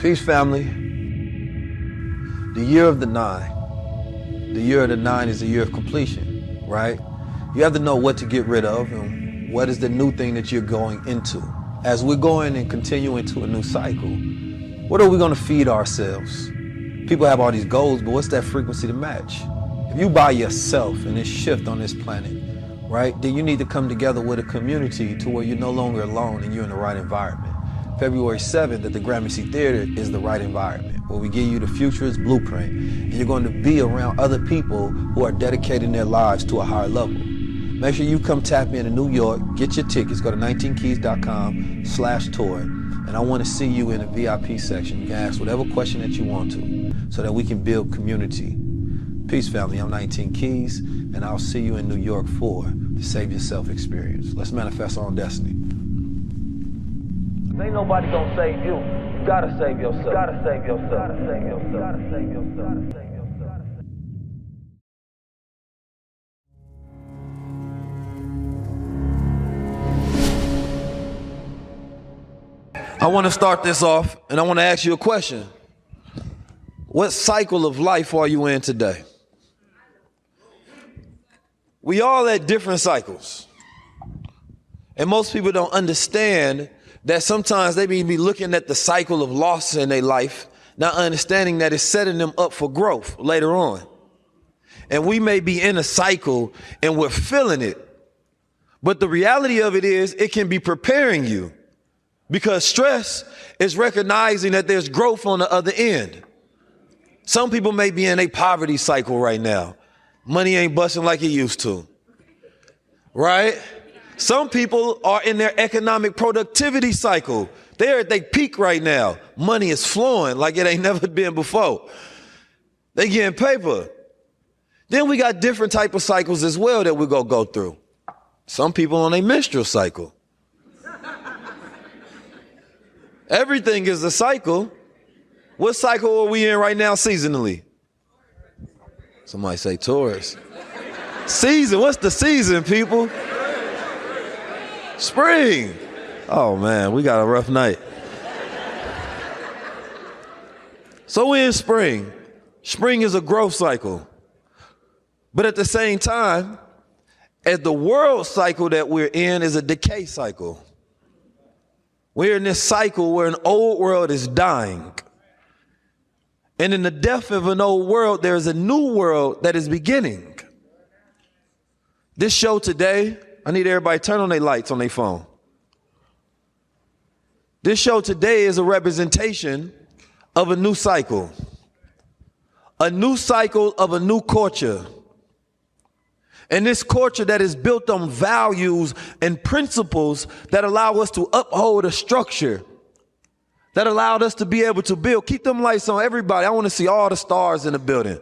Peace, family. The year of the nine. The year of the nine is the year of completion, right? You have to know what to get rid of and what is the new thing that you're going into. As we're going and continue into a new cycle, what are we going to feed ourselves? People have all these goals, but what's that frequency to match? If you by yourself in this shift on this planet, right, then you need to come together with a community to where you're no longer alone and you're in the right environment. February 7th at the Gramercy Theater is the right environment, where we give you the futurist blueprint, and you're going to be around other people who are dedicating their lives to a higher level. Make sure you come tap in New York, get your tickets, go to 19keys.com/tour, and I want to see you in the VIP section. You can ask whatever question that you want to, so that we can build community. Peace, family. I'm 19 Keys, and I'll see you in New York for the Save Yourself experience. Let's manifest our own destiny. Ain't nobody gonna save you. You gotta save yourself. You gotta save yourself. You gotta save yourself. You gotta save yourself. You gotta save yourself. I want to start this off, and I want to ask you a question. What cycle of life are you in today? We all at different cycles. And most people don't understand that sometimes they may be looking at the cycle of loss in their life, not understanding that it's setting them up for growth later on. And we may be in a cycle and we're feeling it. But the reality of it is it can be preparing you, because stress is recognizing that there's growth on the other end. Some people may be in a poverty cycle right now. Money ain't busting like it used to, right? Some people are in their economic productivity cycle. They're at their peak right now. Money is flowing like it ain't never been before. They getting paper. Then we got different type of cycles as well that we're going to go through. Some people on a menstrual cycle. Everything is a cycle. What cycle are we in right now seasonally? Somebody say Taurus. Season, what's the season, people? Spring. Oh man, we got a rough night. So we're in spring. Spring is a growth cycle. But at the same time, as the world cycle that we're in is a decay cycle. We're in this cycle where an old world is dying. And in the death of an old world, there is a new world that is beginning. This show today, I need everybody to turn on their lights on their phone. This show today is a representation of a new cycle. A new cycle of a new culture. And this culture that is built on values and principles that allow us to uphold a structure, that allowed us to be able to build. Keep them lights on, everybody. I want to see all the stars in the building.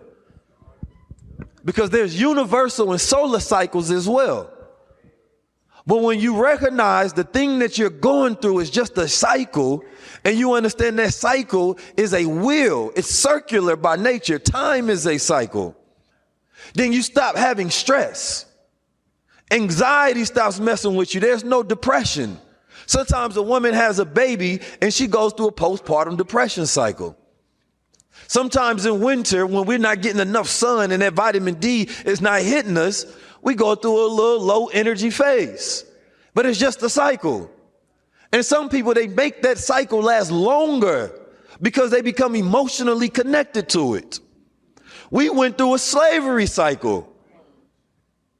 Because there's universal and solar cycles as well. But when you recognize the thing that you're going through is just a cycle, and you understand that cycle is a wheel, it's circular by nature, time is a cycle, then you stop having stress. Anxiety stops messing with you. There's no depression. Sometimes a woman has a baby and she goes through a postpartum depression cycle. Sometimes in winter, when we're not getting enough sun and that vitamin D is not hitting us, we go through a little low energy phase. But it's just a cycle. And some people, they make that cycle last longer because they become emotionally connected to it. We went through a slavery cycle,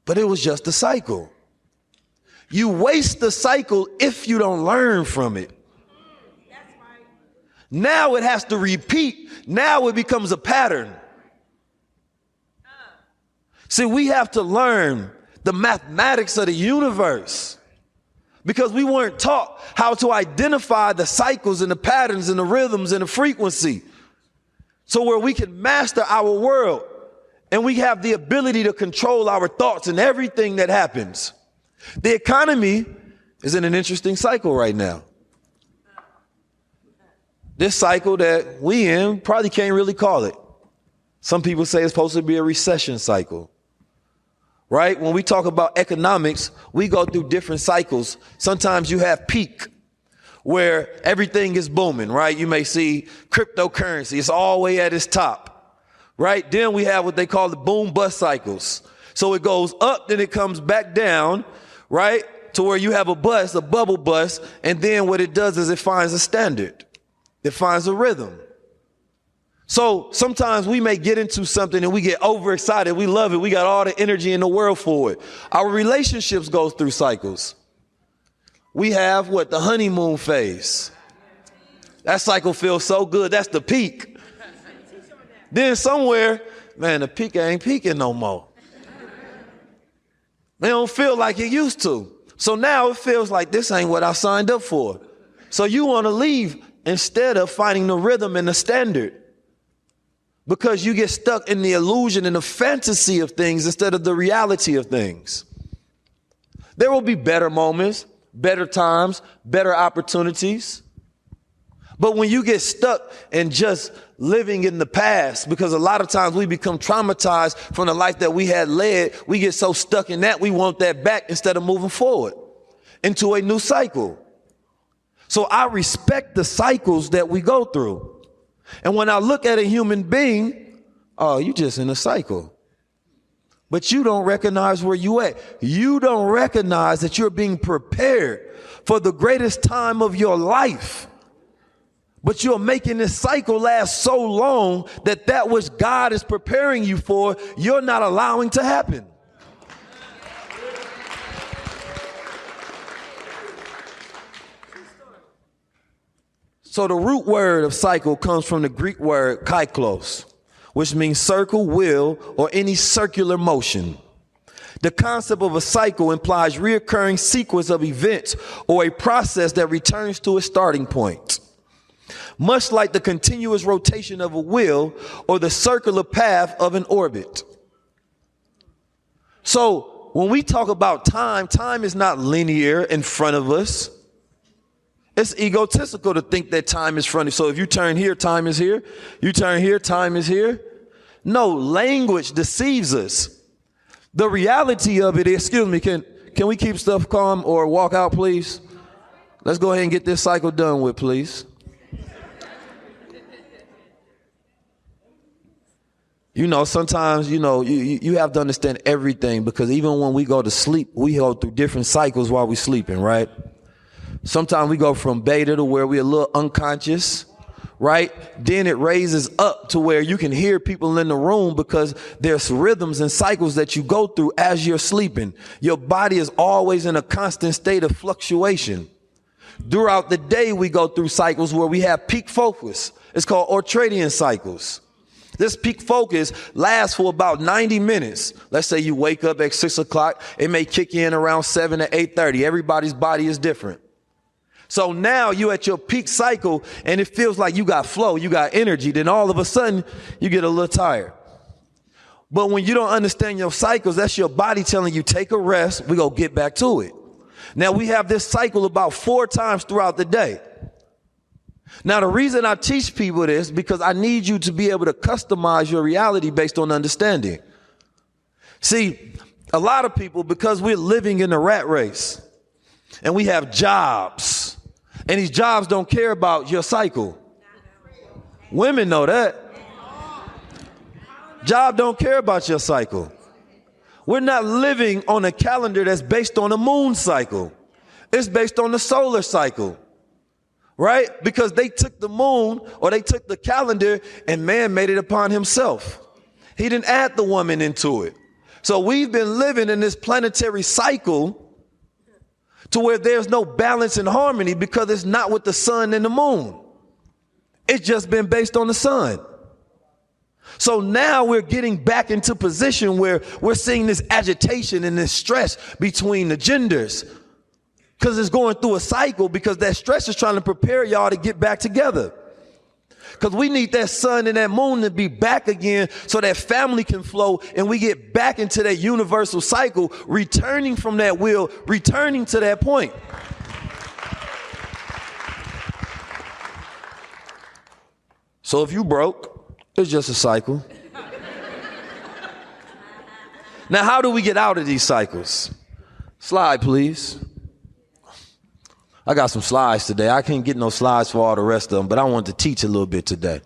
but it was just a cycle. You waste the cycle if you don't learn from it. That's right. Now it has to repeat. Now it becomes a pattern. See, we have to learn the mathematics of the universe because we weren't taught how to identify the cycles and the patterns and the rhythms and the frequency. So where we can master our world and we have the ability to control our thoughts and everything that happens. The economy is in an interesting cycle right now. This cycle that we in, probably can't really call it. Some people say it's supposed to be a recession cycle, right? When we talk about economics, we go through different cycles. Sometimes you have peak, where everything is booming, right? You may see cryptocurrency. It's all the way at its top, right? Then we have what they call the boom bust cycles. So it goes up, then it comes back down, right? To where you have a bust, a bubble bust. And then what it does is it finds a standard. It finds a rhythm. So sometimes we may get into something and we get overexcited. We love it. We got all the energy in the world for it. Our relationships go through cycles. We have what? The honeymoon phase. That cycle feels so good. That's the peak. Then somewhere, man, the peak ain't peaking no more. They don't feel like it used to. So now it feels like this ain't what I signed up for. So you want to leave instead of finding the rhythm and the standard. Because you get stuck in the illusion and the fantasy of things instead of the reality of things. There will be better moments, better times, better opportunities. But when you get stuck in just living in the past, because a lot of times we become traumatized from the life that we had led, we get so stuck in that we want that back instead of moving forward into a new cycle. So I respect the cycles that we go through. And when I look at a human being, oh, you just in a cycle. But you don't recognize where you at. You don't recognize that you're being prepared for the greatest time of your life. But you're making this cycle last so long that which God is preparing you for, you're not allowing to happen. So the root word of cycle comes from the Greek word kyklos, which means circle, wheel, or any circular motion. The concept of a cycle implies reoccurring sequence of events or a process that returns to a starting point. Much like the continuous rotation of a wheel or the circular path of an orbit. So when we talk about time, time is not linear in front of us. It's egotistical to think that time is front. So if you turn here, time is here. You turn here, time is here. No, language deceives us. The reality of it is, excuse me, can we keep stuff calm or walk out, please? Let's go ahead and get this cycle done with, please. You know, sometimes, you have to understand everything, because even when we go to sleep, we go through different cycles while we're sleeping, right? Sometimes we go from beta to where we're a little unconscious, right? Then it raises up to where you can hear people in the room, because there's rhythms and cycles that you go through as you're sleeping. Your body is always in a constant state of fluctuation. Throughout the day, we go through cycles where we have peak focus. It's called ultradian cycles. This peak focus lasts for about 90 minutes. Let's say you wake up at 6 o'clock. It may kick in around 7 to 8:30. Everybody's body is different. So now you're at your peak cycle and it feels like you got flow, you got energy. Then all of a sudden you get a little tired. But when you don't understand your cycles, that's your body telling you, take a rest. We go get back to it. Now we have this cycle about 4 times throughout the day. Now the reason I teach people this, because I need you to be able to customize your reality based on understanding. See, a lot of people, because we're living in a rat race and we have jobs, and these jobs don't care about your cycle. Women know that. Job don't care about your cycle. We're not living on a calendar that's based on a moon cycle. It's based on the solar cycle, right? Because they took the moon, or they took the calendar, and man made it upon himself. He didn't add the woman into it. So we've been living in this planetary cycle to where there's no balance and harmony, because it's not with the sun and the moon. It's just been based on the sun. So now we're getting back into position where we're seeing this agitation and this stress between the genders, because it's going through a cycle, because that stress is trying to prepare y'all to get back together. Because we need that sun and that moon to be back again so that family can flow and we get back into that universal cycle, returning from that wheel, returning to that point. So if you broke, it's just a cycle. Now, how do we get out of these cycles? Slide, please. I got some slides today. I can't get no slides for all the rest of them, but I wanted to teach a little bit today.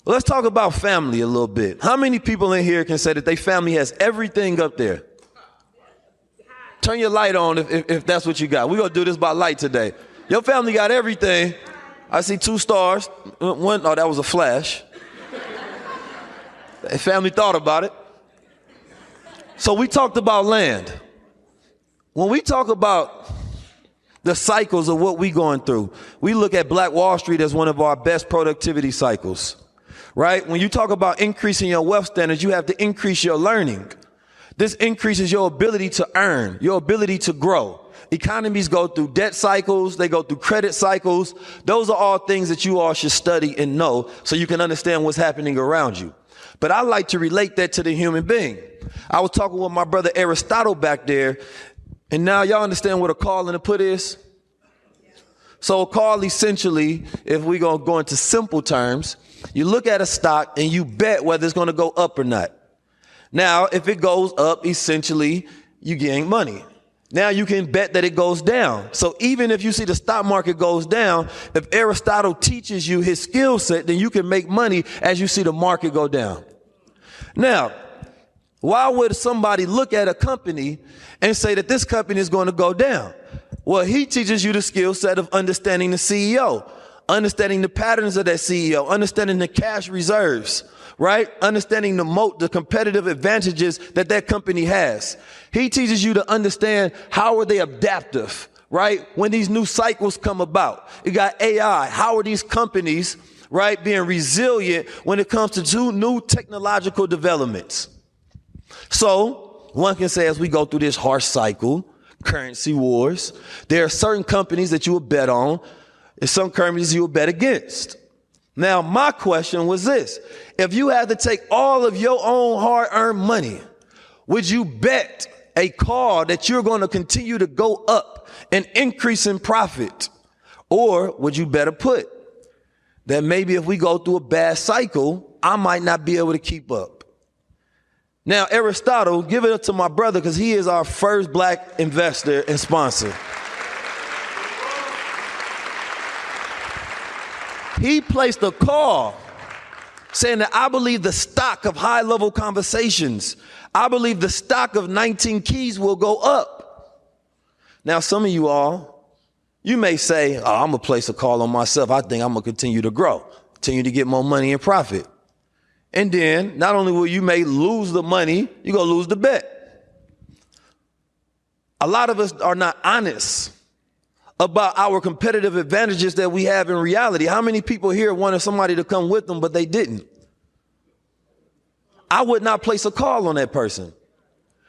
Let's talk about family a little bit. How many people in here can say that their family has everything up there? Turn your light on if that's what you got. We're going to do this by light today. Your family got everything. I see 2 stars. One, oh, that was a flash. The family thought about it. So we talked about land. When we talk about the cycles of what we're going through, we look at Black Wall Street as one of our best productivity cycles, right? When you talk about increasing your wealth standards, you have to increase your learning. This increases your ability to earn, your ability to grow. Economies go through debt cycles. They go through credit cycles. Those are all things that you all should study and know so you can understand what's happening around you. But I like to relate that to the human being. I was talking with my brother Aristotle back there, and now y'all understand what a call and a put is? So a call, essentially, if we're going to go into simple terms, you look at a stock and you bet whether it's going to go up or not. Now, if it goes up, essentially, you gain money. Now you can bet that it goes down. So even if you see the stock market goes down, if Aristotle teaches you his skill set, then you can make money as you see the market go down. Now, why would somebody look at a company and say that this company is going to go down? Well, he teaches you the skill set of understanding the CEO, understanding the patterns of that CEO, understanding the cash reserves, right? Understanding the moat, the competitive advantages that that company has. He teaches you to understand how are they adaptive, right? When these new cycles come about, you got AI. How are these companies, right, being resilient when it comes to new technological developments? So one can say as we go through this harsh cycle, currency wars, there are certain companies that you will bet on and some companies you will bet against. Now, my question was this. If you had to take all of your own hard-earned money, would you bet a call that you're going to continue to go up and increase in profit? Or would you bet a put that maybe if we go through a bad cycle, I might not be able to keep up? Now, Aristotle, give it up to my brother because he is our first black investor and sponsor. He placed a call saying that I believe the stock of high-level conversations, I believe the stock of 19 keys will go up. Now, some of you all, you may say, oh, I'm going to place a call on myself. I think I'm going to continue to grow, continue to get more money and profit. And then not only will you may lose the money, you're going to lose the bet. A lot of us are not honest about our competitive advantages that we have in reality. How many people here wanted somebody to come with them, but they didn't? I would not place a call on that person.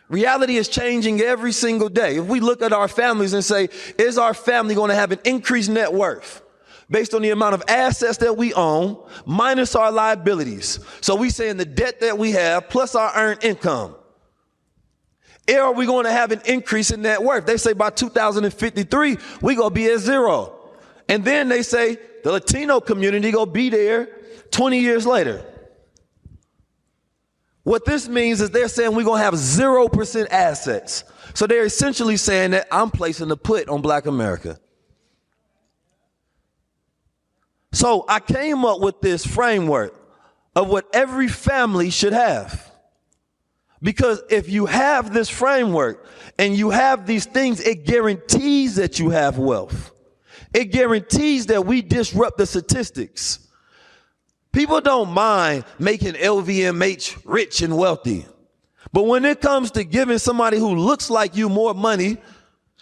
Reality is changing every single day. If we look at our families and say, is our family going to have an increased net worth based on the amount of assets that we own minus our liabilities? So we saying the debt that we have plus our earned income. Are we going to have an increase in net worth? They say by 2053, we're going to be at zero. And then they say the Latino community going to be there 20 years later. What this means is they're saying we're going to have 0% assets. So they're essentially saying that I'm placing a put on Black America. So I came up with this framework of what every family should have. Because if you have this framework and you have these things, it guarantees that you have wealth. It guarantees that we disrupt the statistics. People don't mind making LVMH rich and wealthy. But when it comes to giving somebody who looks like you more money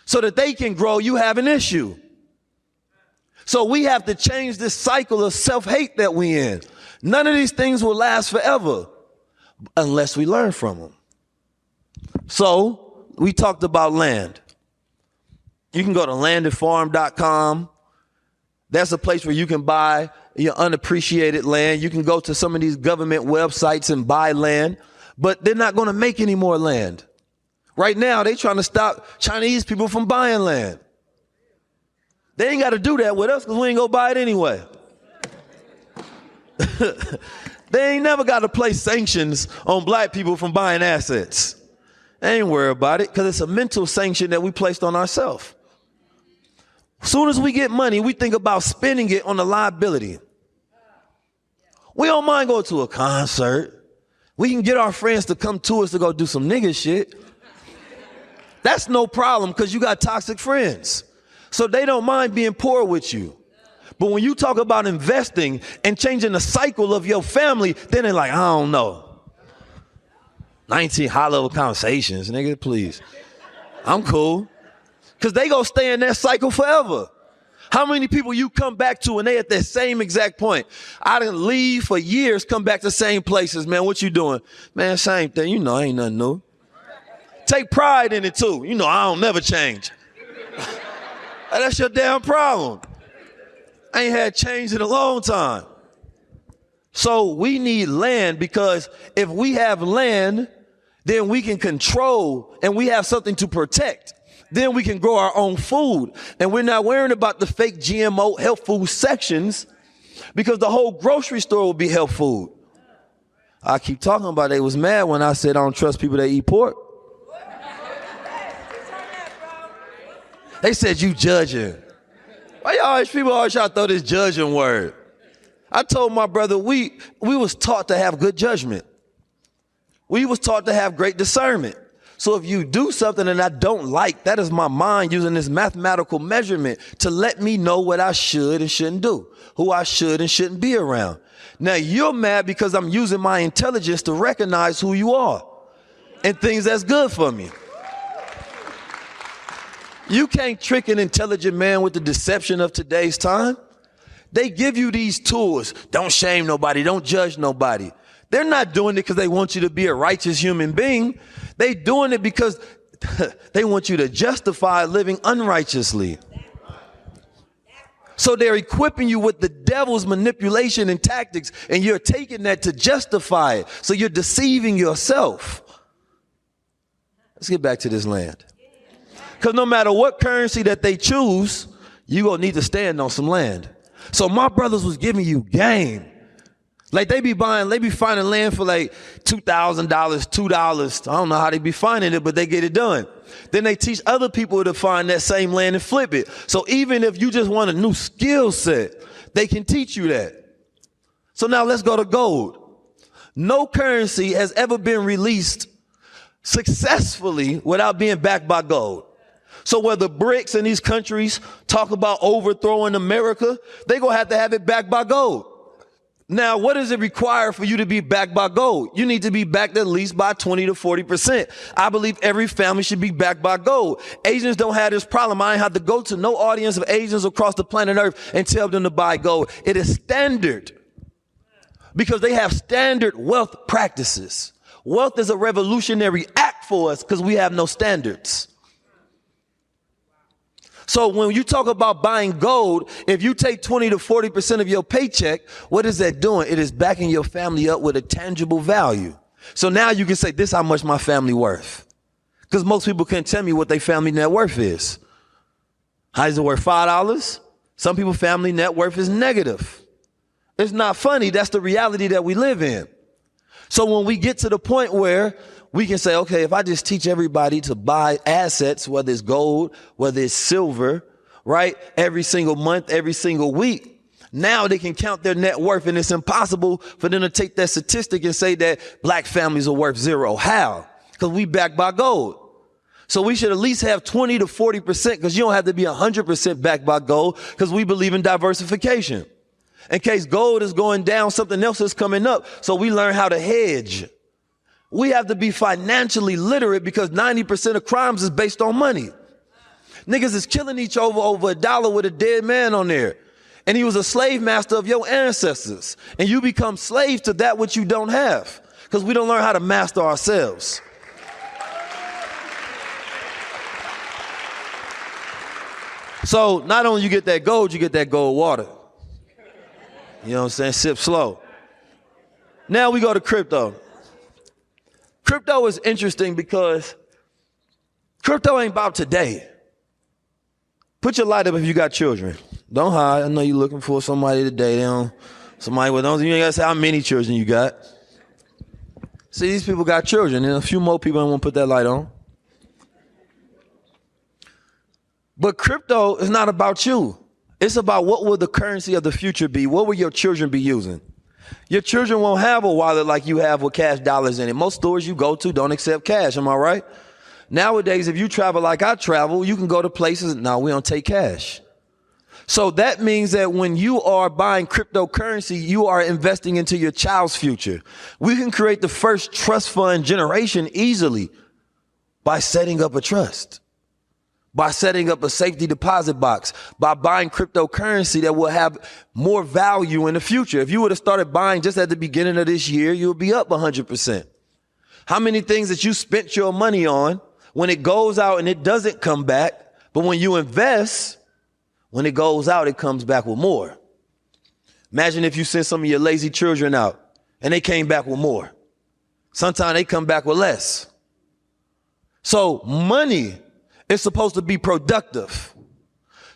so that they can grow, you have an issue. So we have to change this cycle of self-hate that we're in. None of these things will last forever unless we learn from them. So we talked about land. You can go to landandfarm.com. That's a place where you can buy your unappreciated land. You can go to some of these government websites and buy land, but they're not going to make any more land. Right now, they're trying to stop Chinese people from buying land. They ain't got to do that with us because we ain't going to buy it anyway. They ain't never got to place sanctions on black people from buying assets. They ain't worry about it because it's a mental sanction that we placed on ourselves. As soon as we get money, we think about spending it on a liability. We don't mind going to a concert. We can get our friends to come to us to go do some nigga shit. That's no problem because you got toxic friends. So they don't mind being poor with you. But when you talk about investing and changing the cycle of your family, then they're like, I don't know. 19 high-level conversations, nigga, please. I'm cool. Because they gonna stay in that cycle forever. How many people you come back to and they at that same exact point? I didn't leave for years, come back to the same places. Man, what you doing? Man, same thing. You know, ain't nothing new. Take pride in it too. You know, I don't never change. That's your damn problem. I ain't had change in a long time. So we need land because if we have land, then we can control and we have something to protect. Then we can grow our own food. And we're not worrying about the fake GMO health food sections because the whole grocery store will be health food. I keep talking about they was mad when I said I don't trust people that eat pork. They said you judging. Why people always try to throw this judging word? I told my brother we was taught to have good judgment. We was taught to have great discernment. So if you do something that I don't like, that is my mind using this mathematical measurement to let me know what I should and shouldn't do, who I should and shouldn't be around. Now you're mad because I'm using my intelligence to recognize who you are and things that's good for me. You can't trick an intelligent man with the deception of today's time. They give you these tools. Don't shame nobody. Don't judge nobody. They're not doing it because they want you to be a righteous human being. They doing it because they want you to justify living unrighteously. So they're equipping you with the devil's manipulation and tactics, and you're taking that to justify it. So you're deceiving yourself. Let's get back to this land. Because no matter what currency that they choose, you're going to need to stand on some land. So my brothers was giving you game. Like they be finding land for like $2,000, $2. I don't know how they be finding it, but they get it done. Then they teach other people to find that same land and flip it. So even if you just want a new skill set, they can teach you that. So now let's go to gold. No currency has ever been released successfully without being backed by gold. So whether BRICS and these countries talk about overthrowing America, they're going to have it backed by gold. Now, what does it require for you to be backed by gold? You need to be backed at least by 20 to 40%. I believe every family should be backed by gold. Asians don't have this problem. I ain't have to go to no audience of Asians across the planet Earth and tell them to buy gold. It is standard because they have standard wealth practices. Wealth is a revolutionary act for us because we have no standards. So when you talk about buying gold, if you take 20 to 40% of your paycheck, what is that doing? It is backing your family up with a tangible value. So now you can say, this is how much my family worth. Because most people can't tell me what their family net worth is. How is it worth $5? Some people's family net worth is negative. It's not funny. That's the reality that we live in. So when we get to the point where we can say, okay, if I just teach everybody to buy assets, whether it's gold, whether it's silver, right? Every single month, every single week, now they can count their net worth, and it's impossible for them to take that statistic and say that black families are worth zero. How? Because we backed by gold. So we should at least have 20 to 40% because you don't have to be 100% backed by gold because we believe in diversification. In case gold is going down, something else is coming up. So we learn how to hedge. We have to be financially literate because 90% of crimes is based on money. Niggas is killing each other over $1 with a dead man on there. And he was a slave master of your ancestors. And you become slaves to that which you don't have because we don't learn how to master ourselves. So not only you get that gold water. You know what I'm saying? Sip slow. Now we go to crypto. Crypto is interesting because crypto ain't about today. Put your light up if you got children. Don't hide. I know you're looking for somebody today. You ain't gotta say how many children you got. See, these people got children, and a few more people don't want to put that light on. But crypto is not about you. It's about what will the currency of the future be? What will your children be using? Your children won't have a wallet like you have with cash dollars in it. Most stores you go to don't accept cash. Am I right? Nowadays, if you travel like I travel, you can go to places. No, we don't take cash. So that means that when you are buying cryptocurrency, you are investing into your child's future. We can create the first trust fund generation easily by setting up a trust, by setting up a safety deposit box, by buying cryptocurrency that will have more value in the future. If you would have started buying just at the beginning of this year, you'll be up 100%. How many things that you spent your money on, when it goes out and it doesn't come back, but when you invest, when it goes out, it comes back with more. Imagine if you sent some of your lazy children out and they came back with more. Sometimes they come back with less. So money is supposed to be productive.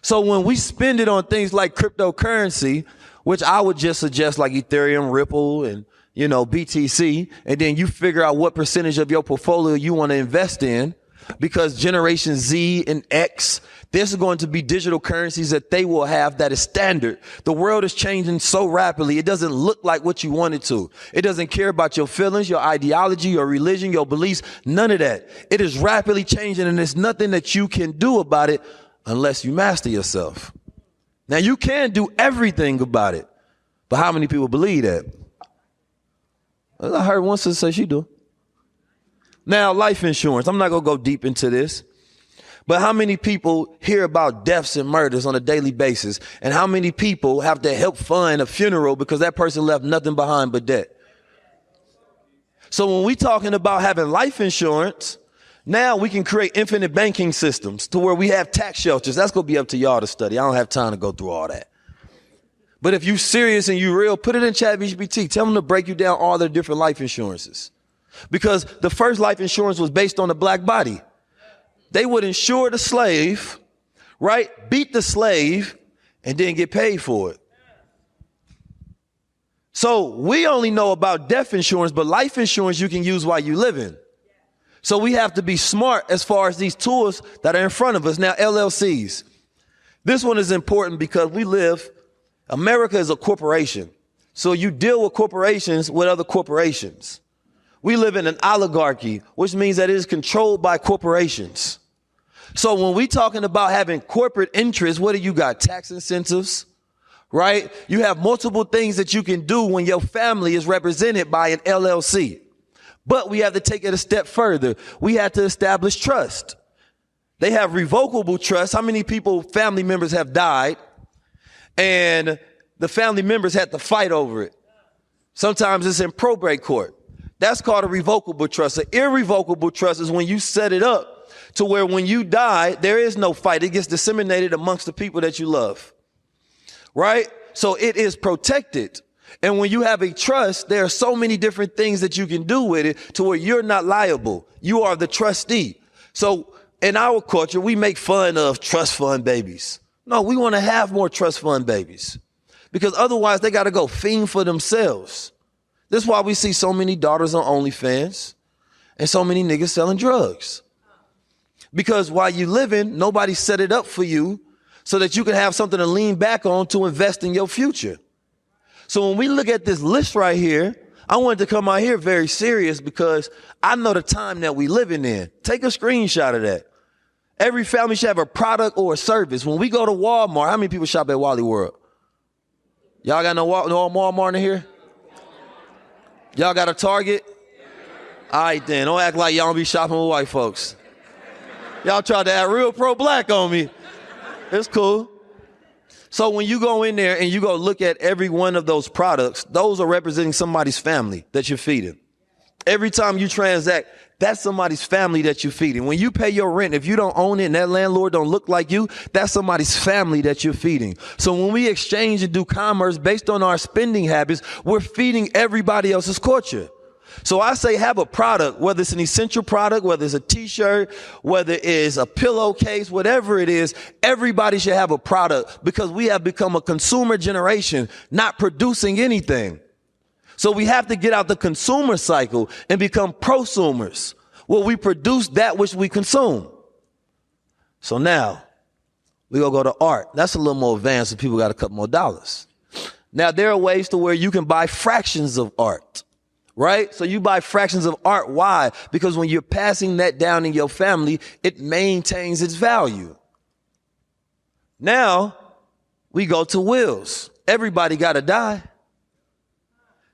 So when we spend it on things like cryptocurrency, which I would just suggest like Ethereum, Ripple, and BTC, and then you figure out what percentage of your portfolio you want to invest in, because Generation Z and X, there's going to be digital currencies that they will have that is standard. The world is changing so rapidly. It doesn't look like what you want it to. It doesn't care about your feelings, your ideology, your religion, your beliefs, none of that. It is rapidly changing, and there's nothing that you can do about it unless you master yourself. Now, you can do everything about it, but how many people believe that? I heard one sister say she do. Now, life insurance. I'm not going to go deep into this, but how many people hear about deaths and murders on a daily basis? And how many people have to help fund a funeral because that person left nothing behind but debt? So when we talking about having life insurance, now we can create infinite banking systems to where we have tax shelters. That's going to be up to y'all to study. I don't have time to go through all that. But if you serious and you real, put it in ChatGPT. Tell them to break you down all the different life insurances. Because the first life insurance was based on the black body. They would insure the slave, right? Beat the slave and then get paid for it. So we only know about death insurance, but life insurance you can use while you living. So we have to be smart as far as these tools that are in front of us. Now, LLCs. This one is important because America is a corporation. So you deal with corporations with other corporations. We live in an oligarchy, which means that it is controlled by corporations. So when we talking about having corporate interests, what do you got? Tax incentives, right? You have multiple things that you can do when your family is represented by an LLC. But we have to take it a step further. We have to establish trust. They have revocable trust. How many family members have died and the family members had to fight over it? Sometimes it's in probate court. That's called a revocable trust. An irrevocable trust is when you set it up to where when you die, there is no fight. It gets disseminated amongst the people that you love, right? So it is protected. And when you have a trust, there are so many different things that you can do with it to where you're not liable. You are the trustee. So in our culture, we make fun of trust fund babies. No, we want to have more trust fund babies because otherwise they got to go fiend for themselves. This is why we see so many daughters on OnlyFans and so many niggas selling drugs. Because while you living, nobody set it up for you so that you can have something to lean back on to invest in your future. So when we look at this list right here, I wanted to come out here very serious because I know the time that we living in. Take a screenshot of that. Every family should have a product or a service. When we go to Walmart, how many people shop at Wally World? Y'all got no Walmart in here? Y'all got a Target? All right, then. Don't act like y'all don't be shopping with white folks. Y'all tried to act real pro-black on me. It's cool. So when you go in there and you go look at every one of those products, those are representing somebody's family that you're feeding. Every time you transact, that's somebody's family that you're feeding. When you pay your rent, if you don't own it and that landlord don't look like you, that's somebody's family that you're feeding. So when we exchange and do commerce based on our spending habits, we're feeding everybody else's culture. So I say have a product, whether it's an essential product, whether it's a t-shirt, whether it's a pillowcase, whatever it is, everybody should have a product because we have become a consumer generation, not producing anything. So we have to get out the consumer cycle and become prosumers, where we produce that which we consume. So now, We gonna go to art. That's a little more advanced, so people got a couple more dollars. Now, there are ways to where you can buy fractions of art, right? So you buy fractions of art. Why? Because when you're passing that down in your family, it maintains its value. Now, we go to wills. Everybody got to die.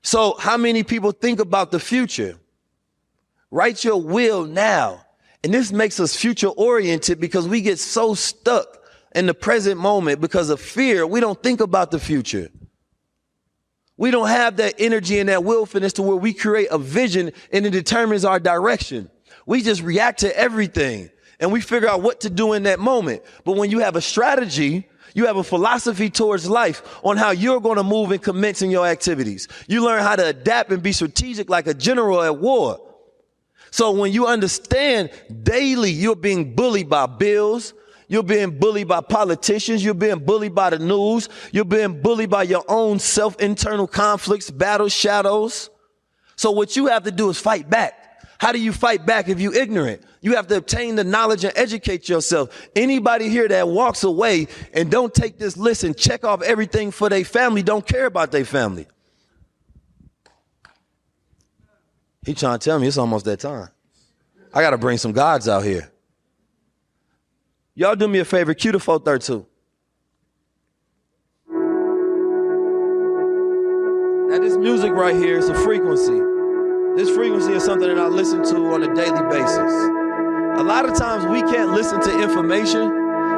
So how many people think about the future? Write your will now. And this makes us future oriented because we get so stuck in the present moment because of fear. We don't think about the future. We don't have that energy and that willfulness to where we create a vision and it determines our direction. We just react to everything and we figure out what to do in that moment. But when you have a strategy, you have a philosophy towards life on how you're going to move and commence in your activities. You learn how to adapt and be strategic like a general at war. So when you understand daily you're being bullied by bills, you're being bullied by politicians, you're being bullied by the news, you're being bullied by your own self-internal conflicts, battles, shadows. So what you have to do is fight back. How do you fight back if you're ignorant? You have to obtain the knowledge and educate yourself. Anybody here that walks away and don't take this list and check off everything for their family, don't care about their family. He trying to tell me it's almost that time. I got to bring some gods out here. Y'all do me a favor, cue the 432. Now this music right here is a frequency. This frequency is something that I listen to on a daily basis. A lot of times we can't listen to information.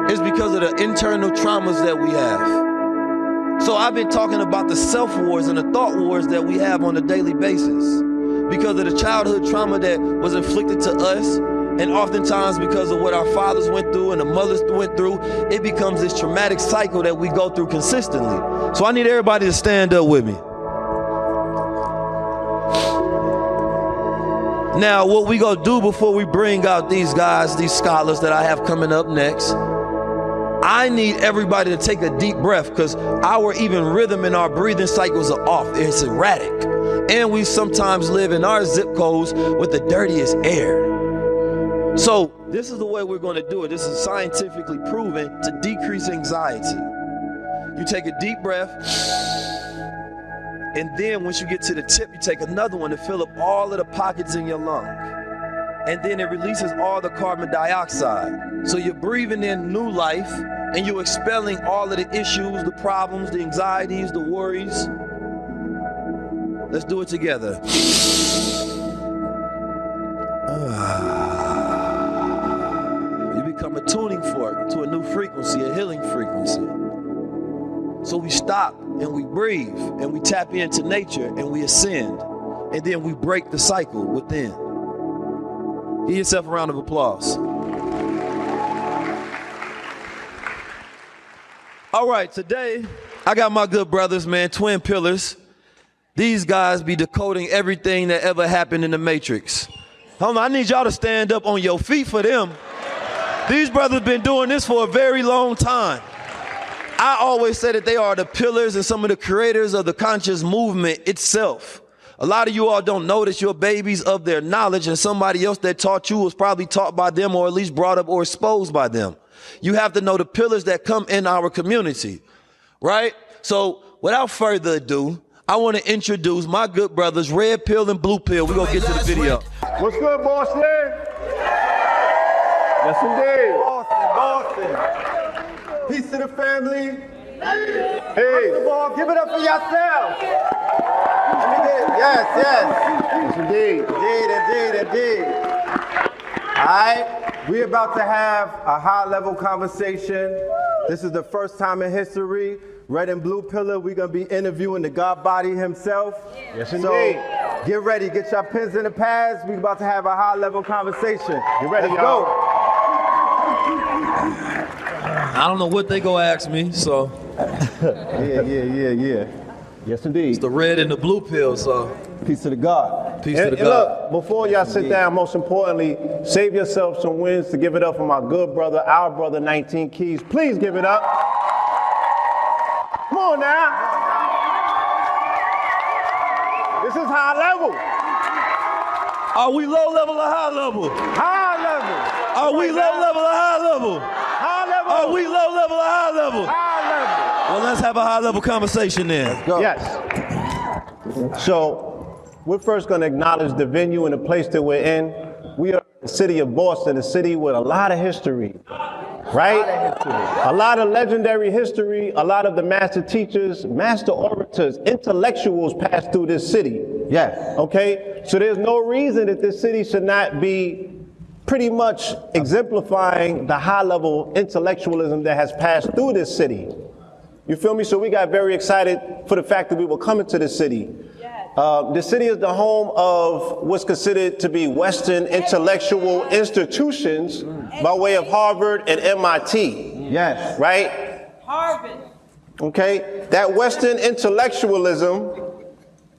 It's because of the internal traumas that we have. So I've been talking about the self-wars and the thought wars that we have on a daily basis. Because of the childhood trauma that was inflicted to us, and oftentimes because of what our fathers went through and the mothers went through, it becomes this traumatic cycle that we go through consistently. So I need everybody to stand up with me. Now, what we gonna do before we bring out these guys, these scholars that I have coming up next, I need everybody to take a deep breath because our even rhythm and our breathing cycles are off. It's erratic. And we sometimes live in our zip codes with the dirtiest air. So this is the way we're going to do it. This is scientifically proven to decrease anxiety. You take a deep breath, and then once you get to the tip, you take another one to fill up all of the pockets in your lung. And then it releases all the carbon dioxide. So you're breathing in new life, and you're expelling all of the issues, the problems, the anxieties, the worries. Let's do it together. You become a tuning fork to a new frequency, a healing frequency. So we stop and we breathe and we tap into nature and we ascend. And then we break the cycle within. Give yourself a round of applause. All right, today I got my good brothers, man, twin pillars. These guys be decoding everything that ever happened in the Matrix. Hold on, I need y'all to stand up on your feet for them. These brothers been doing this for a very long time. I always say that they are the pillars and some of the creators of the conscious movement itself. A lot of you all don't notice you're babies of their knowledge, and somebody else that taught you was probably taught by them or at least brought up or exposed by them. You have to know the pillars that come in our community, right? So without further ado, I want to introduce my good brothers, Red Pill and Blue Pill. We're going to get to the video. What's good, Boston? Yes, indeed. Boston. Peace to the family. Hey. First of all, give it up for yourself. Yes. Yes, indeed. Indeed. All right. We're about to have a high-level conversation. This is the first time in history. Red and Blue Pillar, we're going to be interviewing the God Body himself. Yes, indeed. So get ready. Get your pens and the pads. We're about to have a high-level conversation. Get ready, Let's go. I don't know what they go ask me, so. Yeah. Yes, indeed. It's the red and the blue pill, so. Peace to the God. Peace to the God. Look, before y'all sit down, most importantly, save yourself some wins to give it up for my good brother, our brother, 19 Keys. Please give it up. Come on now. This is high level. Are we low level or high level? High level. Are we low level or high level? High level. Are we low level or high level? High level. Well, let's have a high level conversation then. Go. Yes. So we're first going to acknowledge the venue and the place that we're in. We are the city of Boston, a city with a lot of history, right? A lot of legendary history. A lot of the master teachers, master orators, intellectuals passed through this city. Yes. Okay? So there's no reason that this city should not be pretty much exemplifying the high level intellectualism that has passed through this city. You feel me? So we got very excited for the fact that we were coming to this city. The city is the home of what's considered to be Western intellectual institutions by way of Harvard and MIT. Yes. Right? Harvard. Okay? That Western intellectualism,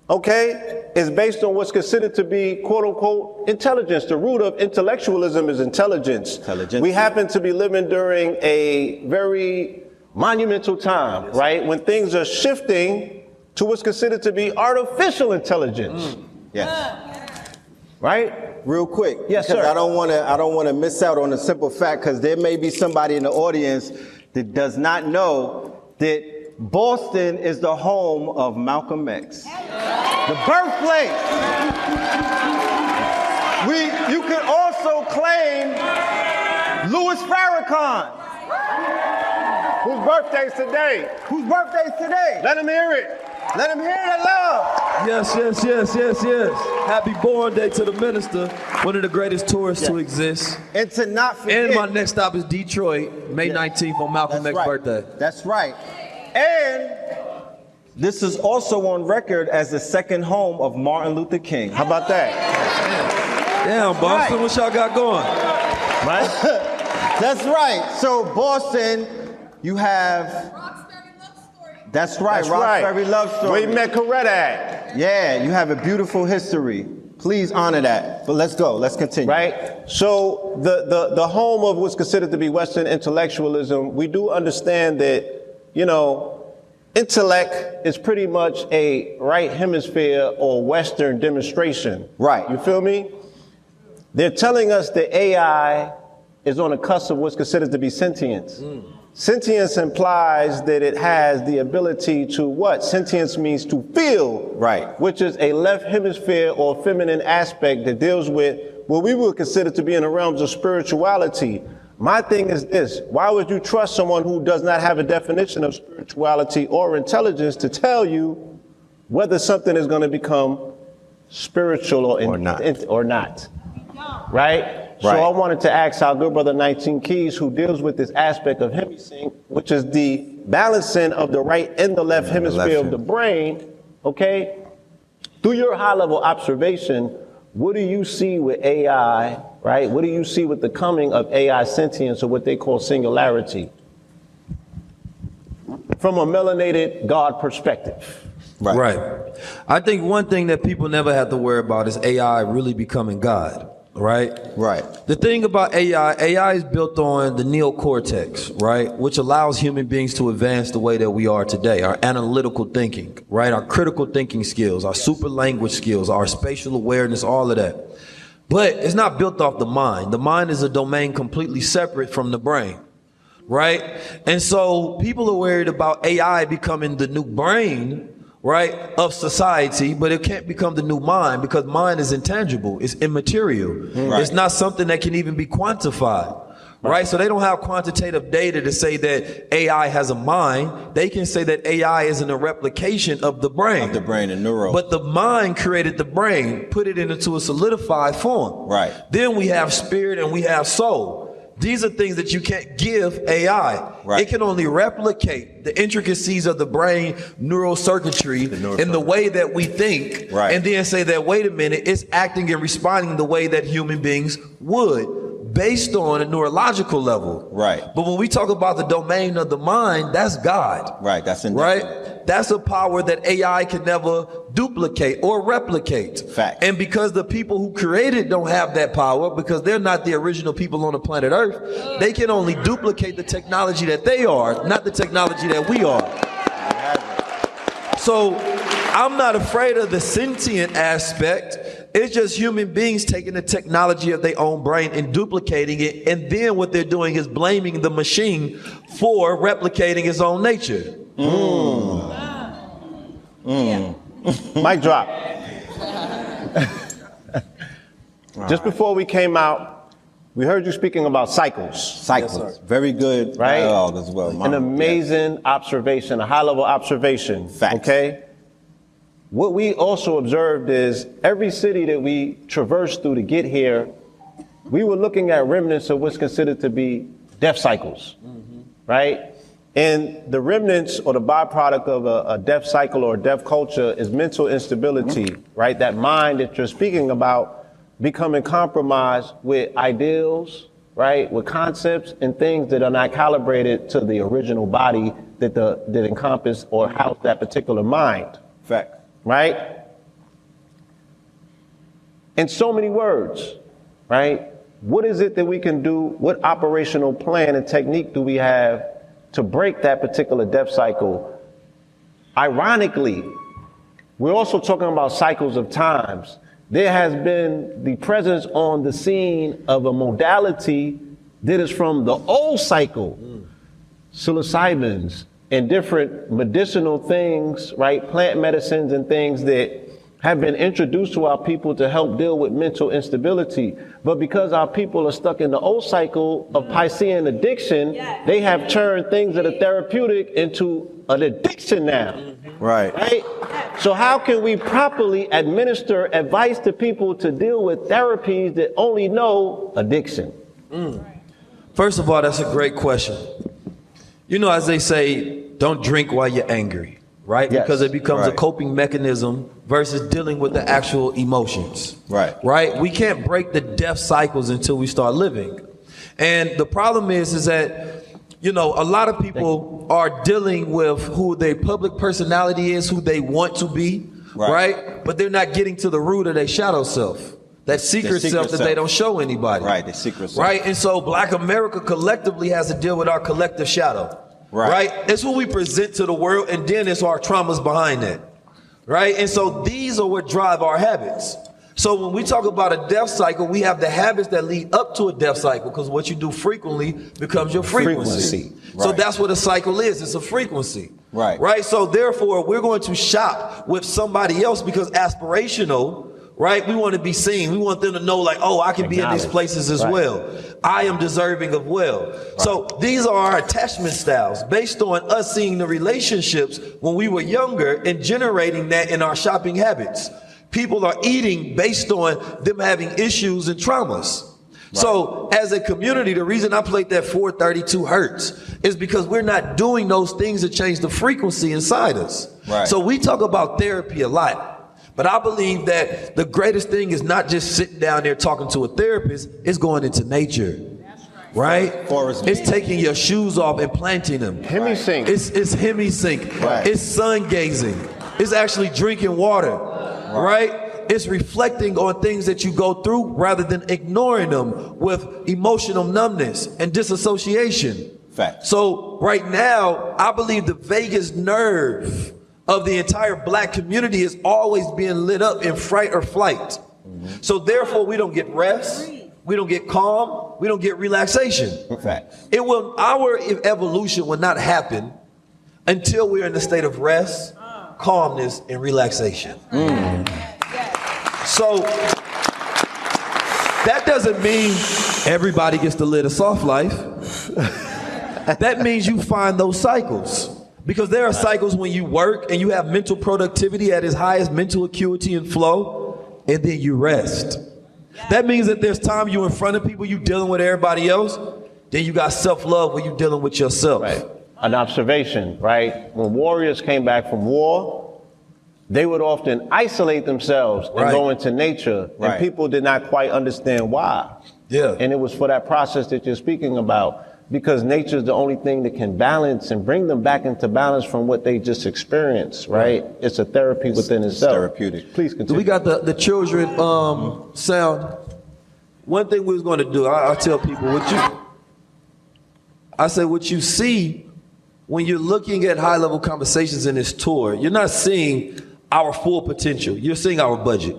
okay, is based on what's considered to be quote unquote intelligence. The root of intellectualism is intelligence. We happen to be living during a very monumental time, right? When things are shifting to what's considered to be artificial intelligence. Yes. Right? Real quick. Yes, because sir. I don't want to miss out on a simple fact, because there may be somebody in the audience that does not know that Boston is the home of Malcolm X. The birthplace. You could also claim Louis Farrakhan. Whose birthday's today? Whose birthday's today? Let him hear it. Let him hear the love. Yes. Happy born day to the minister, one of the greatest tourists to exist. And to not forget. And my next stop is Detroit, May 19th on Malcolm X's birthday. That's right. And this is also on record as the second home of Martin Luther King. How about that? Damn, Boston, right. what y'all got going? Right? That's right. So Boston, you have. That's right. That's Roxbury right. Love Story. Where you met Coretta at. Yeah, you have a beautiful history. Please honor that. But let's go. Let's continue. Right? So the home of what's considered to be Western intellectualism, we do understand that, you know, intellect is pretty much a right hemisphere or Western demonstration. Right. You feel me? They're telling us that AI is on the cusp of what's considered to be sentience. Sentience implies that it has the ability to what? Sentience means to feel. Right. Which is a left hemisphere or feminine aspect that deals with what we would consider to be in the realms of spirituality. My thing is this: why would you trust someone who does not have a definition of spirituality or intelligence to tell you whether something is going to become spiritual or not? Right? So I wanted to ask our good brother 19 Keys, who deals with this aspect of hemisync, which is the balancing of the right and the left hemisphere of the brain, okay? Through your high-level observation, what do you see with AI, right? What do you see with the coming of AI sentience, or what they call singularity? From a melanated God perspective. Right. I think one thing that people never have to worry about is AI really becoming God. Right? Right. The thing about AI is built on the neocortex, right? Which allows human beings to advance the way that we are today. Our analytical thinking, right? Our critical thinking skills, our super language skills, our spatial awareness, all of that. But it's not built off the mind. The mind is a domain completely separate from the brain, right? And so people are worried about AI becoming the new brain, right, of society, but it can't become the new mind, because mind is intangible, it's immaterial. Right. It's not something that can even be quantified, right? So they don't have quantitative data to say that AI has a mind. They can say that AI isn't a replication of the brain. Of the brain and neural. But the mind created the brain, put it into a solidified form. Right. Then we have spirit and we have soul. These are things that you can't give AI. Right. It can only replicate the intricacies of the brain, neural circuitry, in the way that we think, right, and then say that, wait a minute, it's acting and responding the way that human beings would, based on a neurological level. Right. But when we talk about the domain of the mind, that's God. Right. That's indefinite. Right. That's a power that AI can never duplicate or replicate. Fact. And because the people who created don't have that power, because they're not the original people on the planet Earth, they can only duplicate the technology that they are, not the technology that we are. So I'm not afraid of the sentient aspect It's just human beings taking the technology of their own brain and duplicating it, and then what they're doing is blaming the machine for replicating its own nature. Mic drop. Just before we came out, we heard you speaking about cycles. Cycles. Yes, very good right? dialogue as well. An amazing observation, a high-level observation. Facts. Okay? What we also observed is every city that we traversed through to get here, we were looking at remnants of what's considered to be death cycles, right? And the remnants or the byproduct of a death cycle or a death culture is mental instability, right? That mind that you're speaking about becoming compromised with ideals, right? With concepts and things that are not calibrated to the original body that encompass or house that particular mind. Fact. Right? In so many words, right? What is it that we can do? What operational plan and technique do we have to break that particular death cycle? Ironically, we're also talking about cycles of times. There has been the presence on the scene of a modality that is from the old cycle, psilocybins, and different medicinal things, right? Plant medicines and things that have been introduced to our people to help deal with mental instability. But because our people are stuck in the old cycle of Piscean addiction, they have turned things that are therapeutic into an addiction now. Right. Right? So how can we properly administer advice to people to deal with therapies that only know addiction? First of all, that's a great question. You know, as they say, don't drink while you're angry, right? Yes. Because it becomes a Right. coping mechanism versus dealing with the actual emotions. Right. Right? We can't break the death cycles until we start living. And the problem is that, you know, a lot of people are dealing with who their public personality is, who they want to be, right? But they're not getting to the root of their shadow self. That secret self that they don't show anybody. Right, the secret self. Right? And so Black America collectively has to deal with our collective shadow. Right? It's what we present to the world, and then it's our traumas behind that. Right? And so these are what drive our habits. So when we talk about a death cycle, we have the habits that lead up to a death cycle, because what you do frequently becomes your frequency. So that's what a cycle is. It's a frequency. Right? So therefore, we're going to shop with somebody else because aspirational, right? We want to be seen. We want them to know, like, oh, I can be in these places as well. I am deserving of well. So these are our attachment styles based on us seeing the relationships when we were younger and generating that in our shopping habits. People are eating based on them having issues and traumas. So as a community, the reason I played that 432 hertz is because we're not doing those things that change the frequency inside us. So we talk about therapy a lot. But I believe that the greatest thing is not just sitting down there talking to a therapist, it's going into nature. Right? It's taking your shoes off and planting them. Hemisync. It's hemisync. It's sun gazing. It's actually drinking water. Right? It's reflecting on things that you go through rather than ignoring them with emotional numbness and disassociation. So right now, I believe the vagus nerve of the entire Black community is always being lit up in fright or flight. So therefore, we don't get rest, we don't get calm, we don't get relaxation. Our evolution will not happen until we're in the state of rest, calmness, and relaxation. So that doesn't mean everybody gets to live a soft life. That means you find those cycles. Because there are cycles when you work and you have mental productivity at its highest mental acuity and flow, and then you rest. That means that there's time you in front of people, you dealing with everybody else, then you got self-love where you dealing with yourself. An observation, right? When warriors came back from war, they would often isolate themselves and go into nature, and people did not quite understand why. And it was for that process that you're speaking about. Because nature is the only thing that can balance and bring them back into balance from what they just experienced, right? It's a therapy within itself. Therapeutic. Please continue. We got the children sound. One thing we was going to do, I tell people, what you see when you're looking at high-level conversations in this tour, you're not seeing our full potential. You're seeing our budget.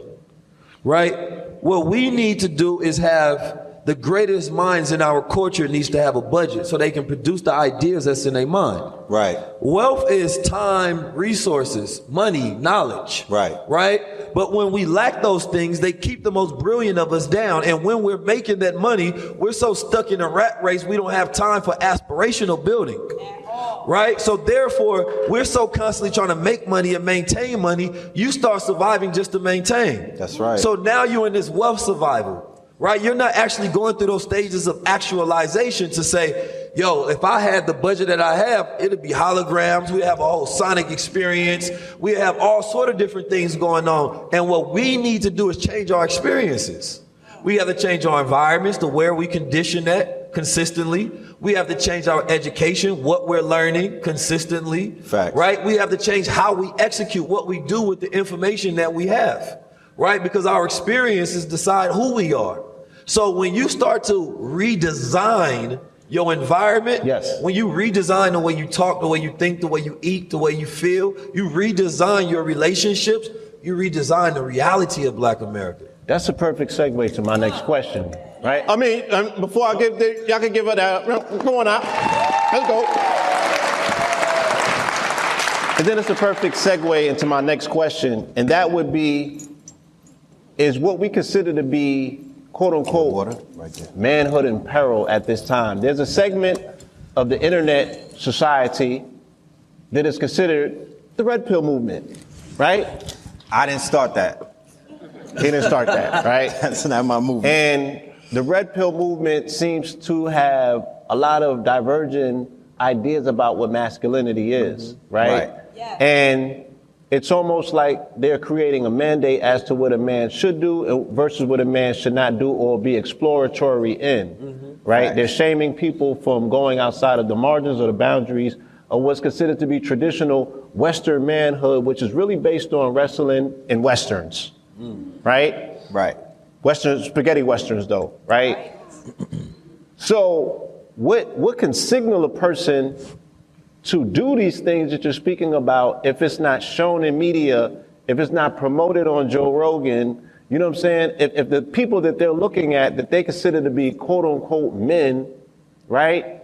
right? What we need to do is have the greatest minds in our culture needs to have a budget so they can produce the ideas that's in their mind. Right. Wealth is time, resources, money, knowledge. Right. Right? But when we lack those things, they keep the most brilliant of us down. And when we're making that money, we're so stuck in a rat race, we don't have time for aspirational building. Right? So therefore, we're so constantly trying to make money and maintain money, you start surviving just to maintain. That's right. So now you're in this wealth survival. Right? You're not actually going through those stages of actualization to say, yo, if I had the budget that I have, it'd be holograms. We have a whole sonic experience. We have all sort of different things going on. And what we need to do is change our experiences. We have to change our environments to where we condition that consistently. We have to change our education, what we're learning consistently. Facts. Right? We have to change how we execute what we do with the information that we have. Right? Because our experiences decide who we are. So when you start to redesign your environment, yes, when you redesign the way you talk, the way you think, the way you eat, the way you feel, you redesign your relationships, you redesign the reality of Black America. That's a perfect segue to my next question, right? I mean, before I get there, y'all can give it out. Come on out. Let's go. And then it's a perfect segue into my next question, and that would be, is what we consider to be, quote unquote, manhood in peril at this time. There's a segment of the internet society that is considered the red pill movement, right? I didn't start that. He didn't start that, right? That's not my movement. And the red pill movement seems to have a lot of divergent ideas about what masculinity is, right? Yeah. And it's almost like they're creating a mandate as to what a man should do versus what a man should not do or be exploratory in, right? Right. They're shaming people from going outside of the margins or the boundaries of what's considered to be traditional Western manhood, which is really based on wrestling and Westerns, right? Right. Western, spaghetti Westerns though, right? So what can signal a person to do these things that you're speaking about if it's not shown in media, if it's not promoted on Joe Rogan, you know what I'm saying? If the people that they're looking at that they consider to be quote unquote men, right?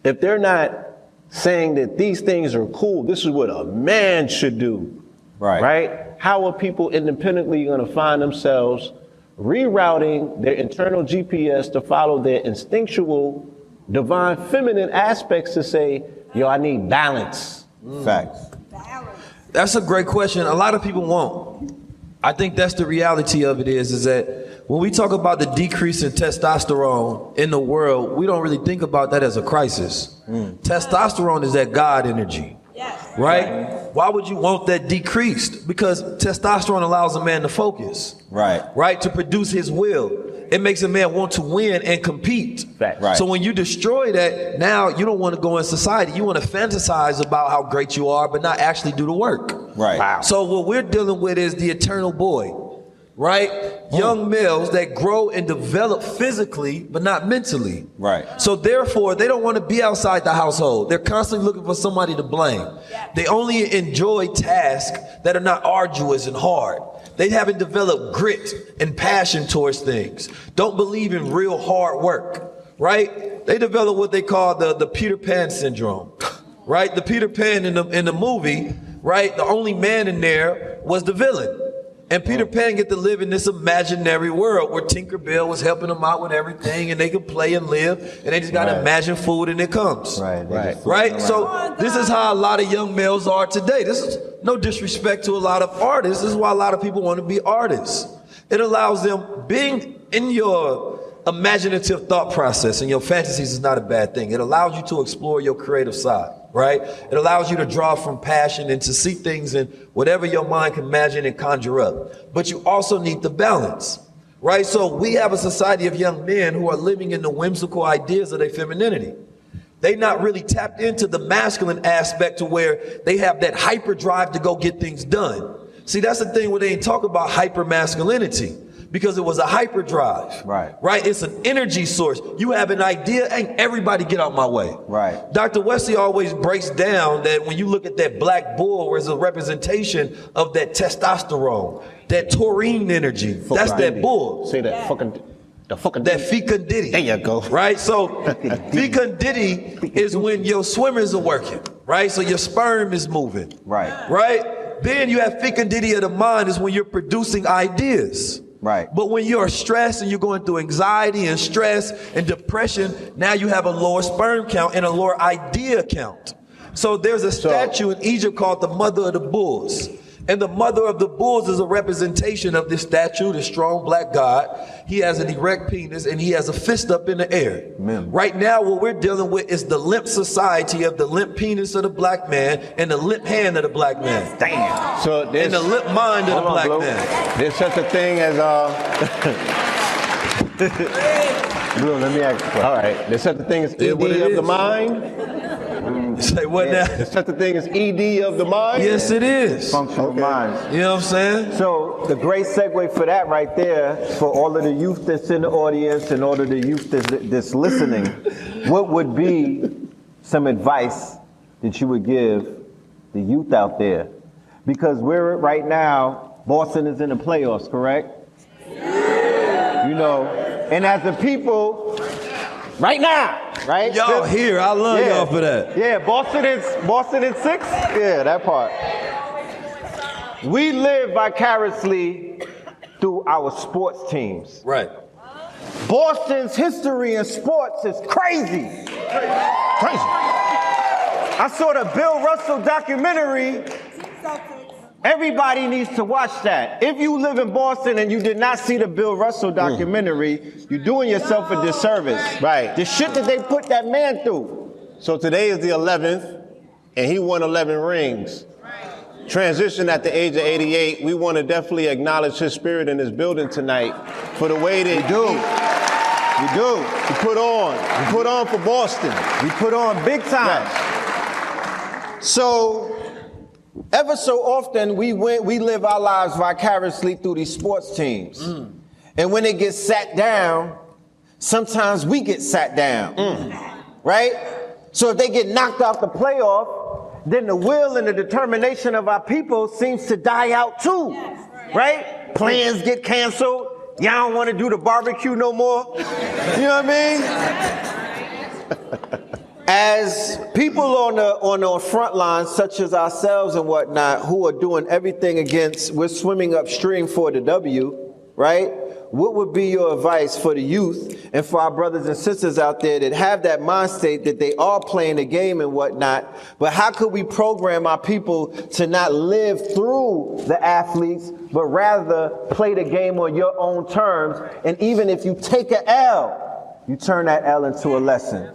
If they're not saying that these things are cool, this is what a man should do, right? How are people independently going to find themselves rerouting their internal GPS to follow their instinctual, divine feminine aspects to say, yo, I need balance? Facts. That's a great question. A lot of people won't. I think that's the reality of it is that when we talk about the decrease in testosterone in the world, we don't really think about that as a crisis. Testosterone is that God energy, right? Why would you want that decreased? Because testosterone allows a man to focus, right? To produce his will. It makes a man want to win and compete. Right. So when you destroy that, now you don't want to go in society. You want to fantasize about how great you are, but not actually do the work. Right. Wow. So what we're dealing with is the eternal boy, right? Young males that grow and develop physically, but not mentally. Right. So therefore, they don't want to be outside the household. They're constantly looking for somebody to blame. They only enjoy tasks that are not arduous and hard. They haven't developed grit and passion towards things. Don't believe in real hard work, right? They develop what they call the Peter Pan syndrome, right? The Peter Pan in the movie, right? The only man in there was the villain. And Peter Pan get to live in this imaginary world where Tinkerbell was helping them out with everything and they could play and live and they just got to imagine food and it comes. Right? So this is how a lot of young males are today. This is no disrespect to a lot of artists. This is why a lot of people want to be artists. It allows them being in your imaginative thought process and your fantasies is not a bad thing. It allows you to explore your creative side. Right? It allows you to draw from passion and to see things in whatever your mind can imagine and conjure up. But you also need the balance, right? So we have a society of young men who are living in the whimsical ideas of their femininity. They not really tapped into the masculine aspect to where they have that hyper drive to go get things done. See, that's the thing where they ain't talk about hyper masculinity. because it was a hyperdrive. Right? It's an energy source. You have an idea, and everybody get out my way. Right. Dr. Wesley always breaks down that when you look at that black bull, where it's a representation of that testosterone, that taurine energy. That's that bull. Say that fucking. That fecundity. There you go. Right? So fecundity is when your swimmers are working, right? So your sperm is moving. Right? Then you have fecundity of the mind is when you're producing ideas. Right. But when you're stressed and you're going through anxiety and stress and depression, now you have a lower sperm count and a lower idea count. So there's a statue in Egypt called the Mother of the Bulls. And the Mother of the Bulls is a representation of this statue, the strong black god. He has an erect penis and he has a fist up in the air. Amen. Right now, what we're dealing with is the limp society of the limp penis of the black man and the limp hand of the black man. Damn. So and the limp mind of the black Blue. man. There's such a thing as Blue, let me ask you. All right. There's such a thing as ED of the mind. Say what now? There's such a thing as ED of the mind. Yes, it is. Functional minds. You know what I'm saying? So the great segue for that right there, for all of the youth that's in the audience and all of the youth that's listening, what would be some advice that you would give the youth out there? Because we're right now, Boston is in the playoffs, correct? You know, and as a people, right now, right? Y'all here, I love y'all for that. Yeah, Boston is 6? Yeah, that part. We live vicariously through our sports teams. Right. Boston's history in sports is crazy. Crazy. I saw the Bill Russell documentary. Everybody needs to watch that. If you live in Boston and you did not see the Bill Russell documentary, you're doing yourself a disservice. Right. The shit that they put that man through. So today is the 11th, and he won 11 rings. Transition at the age of 88. We want to definitely acknowledge his spirit in this building tonight for the way that We do. he put on. He put on for Boston. We put on big time. Yes. So, ever so often, we live our lives vicariously through these sports teams. And when it gets sat down, sometimes we get sat down. Right? So if they get knocked off the playoff, then the will and the determination of our people seems to die out too. Right? Plans get canceled. Y'all don't want to do the barbecue no more. You know what I mean? As people on the front lines, such as ourselves and whatnot, who are doing everything we're swimming upstream for the W, right? What would be your advice for the youth and for our brothers and sisters out there that have that mind state that they are playing the game and whatnot, but how could we program our people to not live through the athletes, but rather play the game on your own terms, and even if you take an L, you turn that L into a lesson?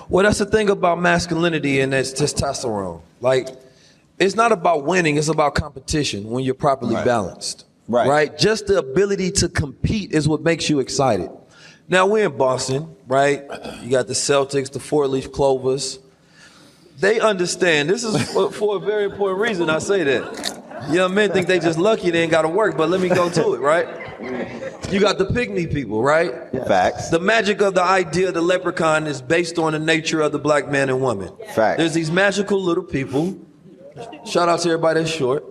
Well, that's the thing about masculinity, and that's testosterone. Like, it's not about winning, it's about competition when you're properly balanced. Right? Just the ability to compete is what makes you excited. Now, we're in Boston, right? You got the Celtics, the four-leaf clovers. They understand. This is for a very important reason I say that. Young men think they just lucky they ain't got to work, but let me go to it, right? You got the pygmy people, right? Facts. The magic of the idea of the leprechaun is based on the nature of the black man and woman. Facts. There's these magical little people. Shout out to everybody that's short.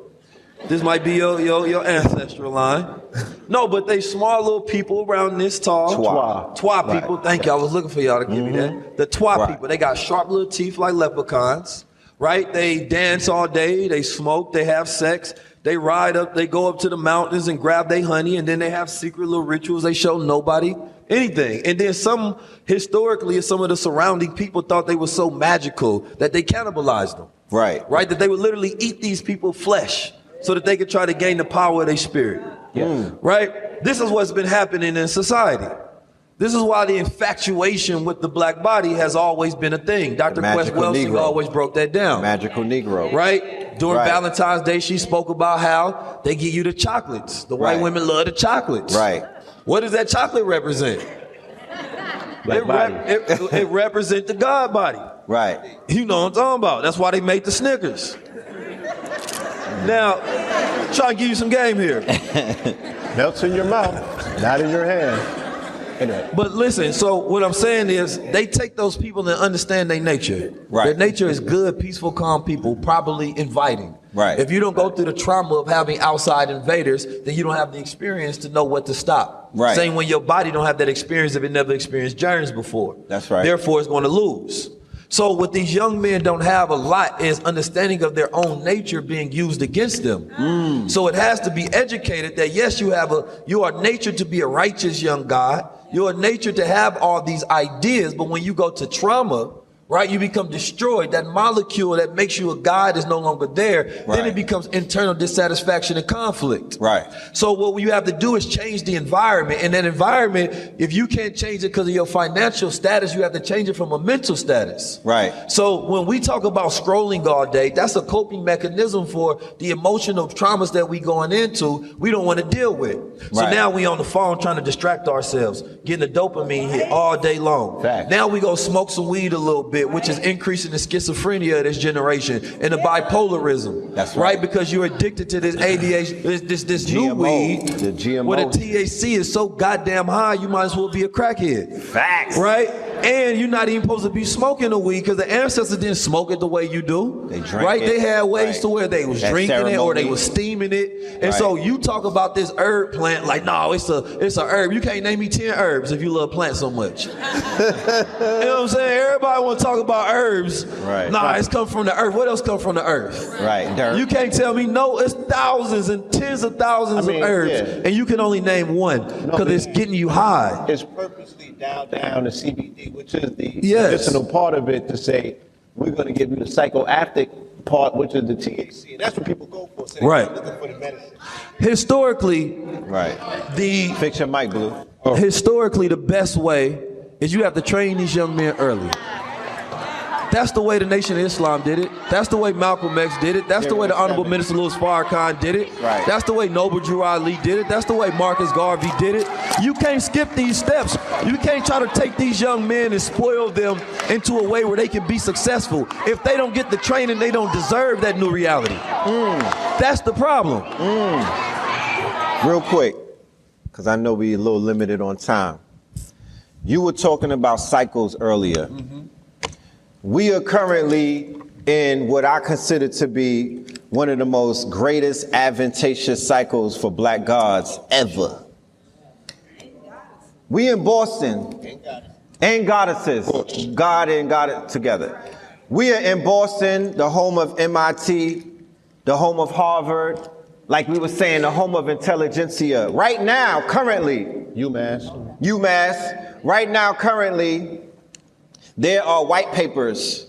This might be your ancestral line. No, but they small little people around this tall. Twa people. Thank you. I was looking for y'all to give me that. The twa people. They got sharp little teeth like leprechauns, right? They dance all day. They smoke. They have sex. They ride up. They go up to the mountains and grab their honey, and then they have secret little rituals. They show nobody anything. And then historically, some of the surrounding people thought they were so magical that they cannibalized them. Right. Right? That they would literally eat these people's flesh so that they could try to gain the power of their spirit. Right? This is what's been happening in society. This is why the infatuation with the black body has always been a thing. Dr. Quest Welsing always broke that down. Magical Negro. Right? During Valentine's Day, she spoke about how they give you the chocolates. The white women love the chocolates. Right. What does that chocolate represent? It represents the God body. Right. You know what I'm talking about. That's why they make the Snickers. Now, trying to give you some game here. Melts in your mouth, not in your hand. Anyway. But listen, so what I'm saying is they take those people and understand their nature. Right. Their nature is good, peaceful, calm people, properly inviting. Right. If you don't go through the trauma of having outside invaders, then you don't have the experience to know what to stop. Right. Same when your body don't have that experience if it never experienced germs before. That's right. Therefore, it's going to lose. So what these young men don't have a lot is understanding of their own nature being used against them. So it has to be educated that yes, you are natured to be a righteous young guy. You are natured to have all these ideas, but when you go to trauma, right, you become destroyed. That molecule that makes you a God is no longer there. Right. Then it becomes internal dissatisfaction and conflict. Right. So what you have to do is change the environment. And that environment, if you can't change it because of your financial status, you have to change it from a mental status. Right. So when we talk about scrolling all day, that's a coping mechanism for the emotional traumas that we going into, we don't want to deal with. So Right. now we on the phone trying to distract ourselves, getting the dopamine hit all day long. Fact. Now we go smoke some weed a little bit, which is increasing the schizophrenia of this generation and the bipolarism. That's right. Because you're addicted to this ADHD, this new GMO, weed, the GMO. where the THC is so goddamn high, you might as well be a crackhead. Facts. Right? And you're not even supposed to be smoking the weed because the ancestors didn't smoke it the way you do. They drank right? it. They had ways Right. to where they was That drinking it or they ceremony. was steaming it. And Right. so you talk about this herb plant like, no, it's a herb. You can't name me 10 herbs if you love plants so much. You know what I'm saying? Everybody want to talk about herbs. Right. Nah, it's come from the earth. What else come from the earth? Right. Dirt. You can't tell me no, it's thousands and tens of thousands I mean, of herbs, yeah. and you can only name one because it's getting you high. It's purposely dialed down to CBD, which is the Yes. medicinal part of it, to say we're going to give you the psychoactive part, which is the THC. And that's what people go for. So they're Right. looking for the medicine. Historically, Right. the Fix your mic, Blue. historically the best way is you have to train these young men early. That's the way the Nation of Islam did it. That's the way Malcolm X did it. That's the way the Honorable Minister Louis Farrakhan did it. Right. That's the way Noble Drew Ali did it. That's the way Marcus Garvey did it. You can't skip these steps. You can't try to take these young men and spoil them into a way where they can be successful. If they don't get the training, they don't deserve that new reality. That's the problem. Real quick, because I know we're a little limited on time. You were talking about cycles earlier. We are currently in what I consider to be one of the most greatest advantageous cycles for black gods ever. We in Boston, and goddesses, God and God together. We are in Boston, the home of MIT, the home of Harvard, like we were saying, the home of intelligentsia. Right now, currently, UMass, right now, currently, there are white papers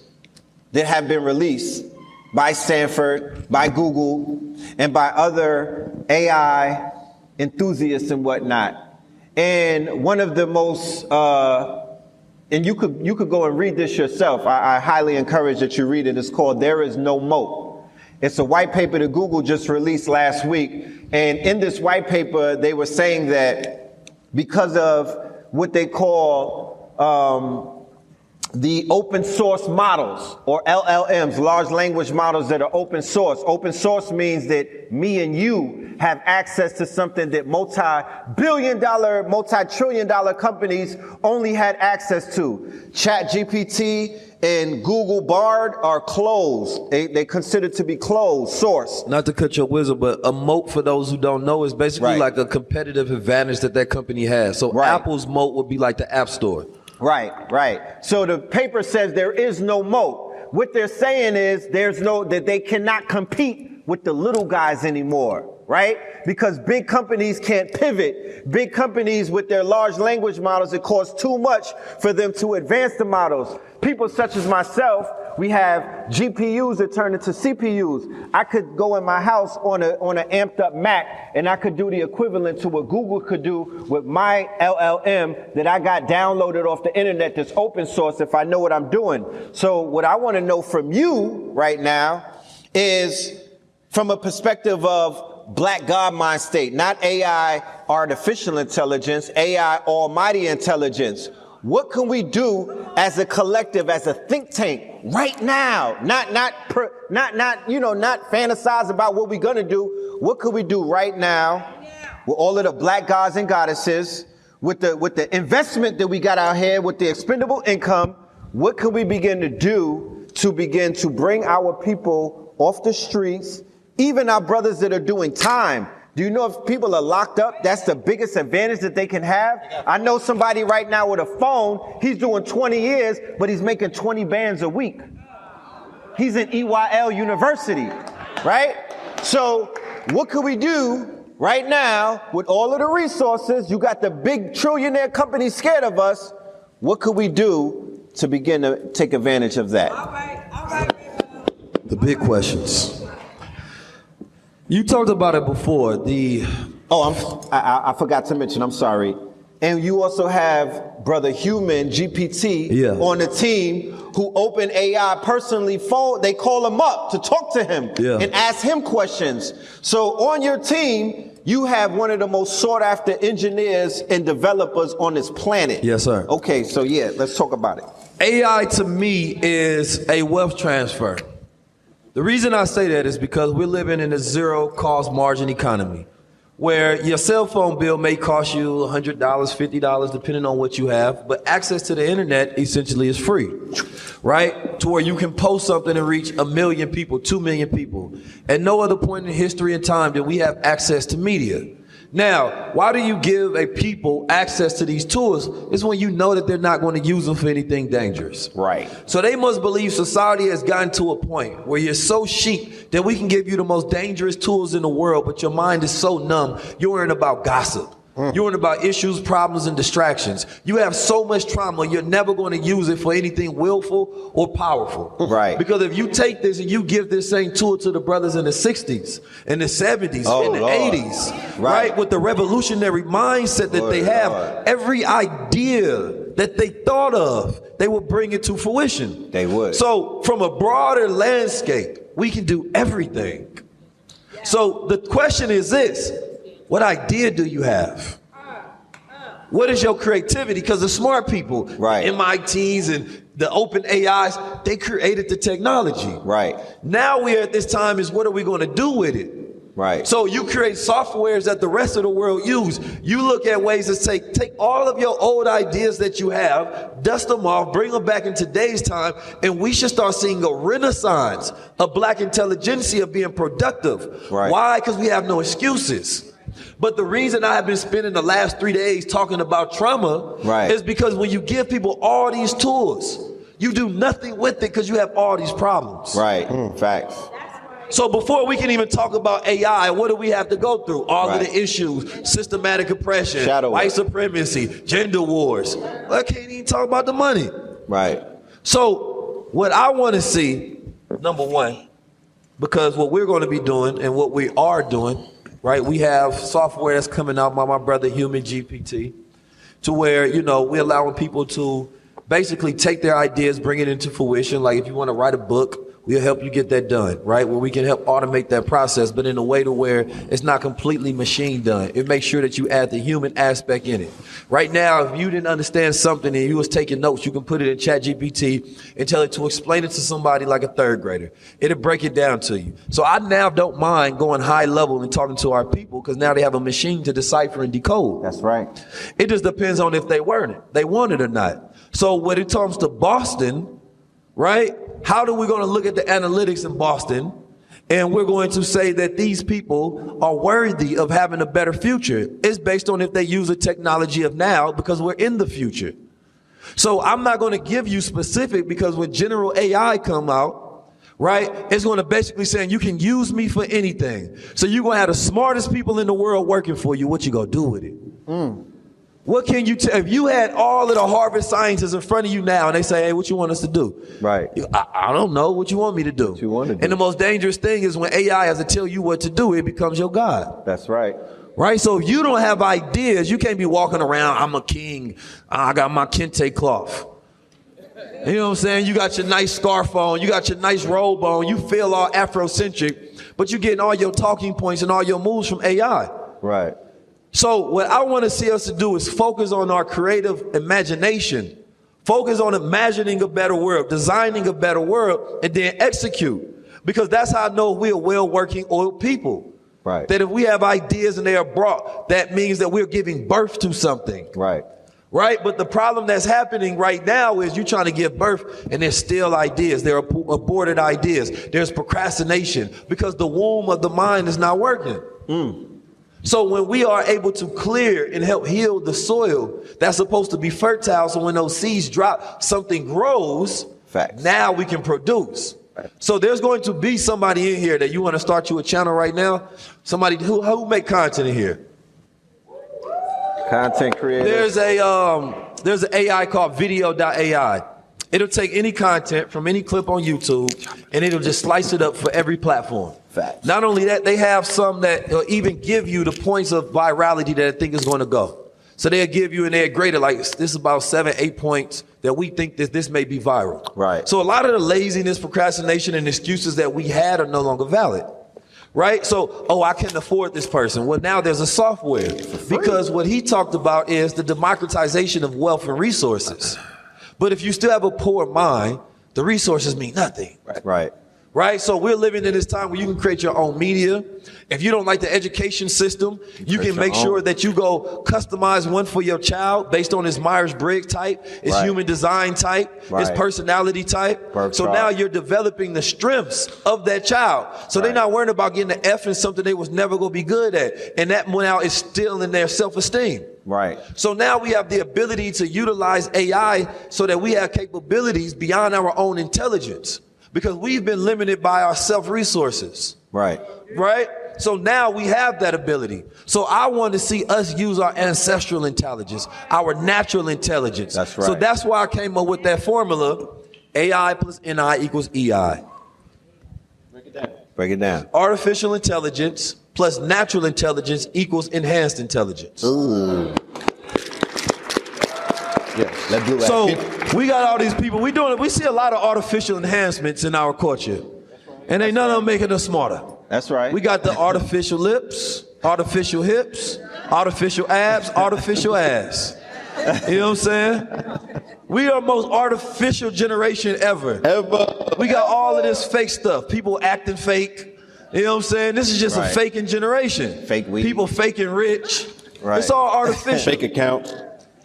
that have been released by Stanford, by Google, and by other AI enthusiasts and whatnot. And one of the most, and you could go and read this yourself. I highly encourage that you read it. It's called "There Is No Moat." It's a white paper that Google just released last week. And in this white paper, they were saying that because of what they call the open source models, or LLMs, large language models that are open source. Open source means that me and you have access to something that multi-billion-dollar, multi-trillion-dollar companies only had access to. ChatGPT and Google Bard are closed. They considered to be closed source. Not to cut your wisdom, but a moat, for those who don't know, is basically Right. like a competitive advantage that company has. So Right. Apple's moat would be like the App Store. Right, right. So the paper says there is no moat. What they're saying is that they cannot compete with the little guys anymore, right? Because big companies can't pivot. Big companies with their large language models, it costs too much for them to advance the models. People such as myself, we have GPUs that turn into CPUs. I could go in my house on an amped up Mac, and I could do the equivalent to what Google could do with my LLM that I got downloaded off the internet that's open source if I know what I'm doing. So what I want to know from you right now is from a perspective of black God mind state, not AI artificial intelligence, AI almighty intelligence. What can we do as a collective, as a think tank right now? Not fantasize about what we're gonna do. What could we do right now with all of the black gods and goddesses, with the investment that we got out here, with the expendable income? What can we begin to do to begin to bring our people off the streets, even our brothers that are doing time? Do you know if people are locked up, that's the biggest advantage that they can have? I know somebody right now with a phone, he's doing 20 years, but he's making 20 bands a week. He's in EYL University, right? So what could we do right now with all of the resources? You got the big trillionaire companies scared of us. What could we do to begin to take advantage of that? All right. The big questions. You talked about it before. I forgot to mention, I'm sorry. And you also have Brother Human, GPT, on the team who OpenAI personally they call him up to talk to him and ask him questions. So on your team, you have one of the most sought after engineers and developers on this planet. Yes, sir. Okay, so let's talk about it. AI to me is a wealth transfer. The reason I say that is because we're living in a zero cost margin economy where your cell phone bill may cost you $100, $50, depending on what you have, but access to the internet essentially is free, right? To where you can post something and reach 1 million people, 2 million people. At no other point in history and time did we have access to media. Now, why do you give a people access to these tools? It's when you know that they're not going to use them for anything dangerous. Right. So they must believe society has gotten to a point where you're so sheep that we can give you the most dangerous tools in the world, but your mind is so numb, you're worrying about gossip. You're worrying about issues, problems, and distractions. You have so much trauma, you're never going to use it for anything willful or powerful. Right. Because if you take this and you give this same tool to the brothers in the 60s, in the 70s, in the 80s, right, with the revolutionary mindset that they have, every idea that they thought of, they would bring it to fruition. They would. So from a broader landscape, we can do everything. So the question is this: what idea do you have? What is your creativity? Because the smart people, MITs and the open AIs, they created the technology. Right. Now we're at this time is what are we going to do with it? Right. So you create softwares that the rest of the world use. You look at ways to take all of your old ideas that you have, dust them off, bring them back in today's time, and we should start seeing a renaissance of black intelligentsia being productive. Right. Why? Because we have no excuses. But the reason I have been spending the last 3 days talking about trauma is because when you give people all these tools, you do nothing with it because you have all these problems. Right. Facts. So before we can even talk about AI, what do we have to go through? All of the issues, systematic oppression, white supremacy, gender wars. I can't even talk about the money. Right. So what I want to see, number one, because what we're going to be doing and what we are doing, right? We have software that's coming out by my brother Human GPT, to where, you know, we're allowing people to basically take their ideas, bring it into fruition. Like if you want to write a book, we'll help you get that done, right? Where we can help automate that process, but in a way to where it's not completely machine done. It makes sure that you add the human aspect in it. Right now, if you didn't understand something and you was taking notes, you can put it in ChatGPT and tell it to explain it to somebody like a third grader. It'll break it down to you. So I now don't mind going high level and talking to our people because now they have a machine to decipher and decode. That's right. It just depends on if they want it or not. So when it comes to Boston, right? How are we going to look at the analytics in Boston and we're going to say that these people are worthy of having a better future? It's based on if they use the technology of now because we're in the future. So I'm not going to give you specific because when general AI come out, right, it's going to basically saying you can use me for anything. So you're going to have the smartest people in the world working for you. What you going to do with it? What can you tell? If you had all of the Harvard scientists in front of you now and they say, hey, what you want us to do? Right. I don't know. What you want me to do? What you want to do. And the most dangerous thing is when AI has to tell you what to do, it becomes your God. That's right. Right? So if you don't have ideas, you can't be walking around, I'm a king, I got my kente cloth. You know what I'm saying? You got your nice scarf on, you got your nice robe on, you feel all Afrocentric, but you're getting all your talking points and all your moves from AI. Right. So what I want to see us to do is focus on our creative imagination, focus on imagining a better world, designing a better world, and then execute. Because that's how I know we're well-working oiled people. Right. That if we have ideas and they are brought, that means that we're giving birth to something. Right. Right? But the problem that's happening right now is you're trying to give birth and there's still ideas. There are aborted ideas. There's procrastination because the womb of the mind is not working. So when we are able to clear and help heal the soil that's supposed to be fertile, so when those seeds drop, something grows. Facts. Now we can produce. So there's going to be somebody in here that you want to start you a channel right now. Somebody who make content in here. Content creator. There's an AI called video.ai. It'll take any content from any clip on YouTube and it'll just slice it up for every platform. Facts. Not only that, they have some that will even give you the points of virality that I think is going to go. So they'll give you and they're graded like this is about 7, 8 points that we think that this may be viral. Right. So a lot of the laziness, procrastination, and excuses that we had are no longer valid. Right? So, oh, I can't afford this person. Well, now there's a software. Because what he talked about is the democratization of wealth and resources. But if you still have a poor mind, the resources mean nothing. Right. Right? So we're living in this time where you can create your own media. If you don't like the education system, you can make sure that you go customize one for your child based on his Myers-Briggs type, his human design type, his personality type. So now you're developing the strengths of that child. So they're not worrying about getting an F in something they was never going to be good at. And that now is still in their self-esteem. Right. So now we have the ability to utilize AI so that we have capabilities beyond our own intelligence. Because we've been limited by our self-resources. Right. Right? So now we have that ability. So I want to see us use our ancestral intelligence, our natural intelligence. That's right. So that's why I came up with that formula, AI plus NI equals EI. Break it down. Artificial intelligence plus natural intelligence equals enhanced intelligence. Ooh. Yes, let's do that. So we got all these people. We see a lot of artificial enhancements in our culture. And ain't none of them making us smarter. That's right. We got the artificial lips, artificial hips, artificial abs, artificial ass. You know what I'm saying? We are the most artificial generation ever. We got all of this fake stuff. People acting fake. You know what I'm saying? This is just a faking generation. Fake weed. People faking rich. It's all artificial. Fake accounts.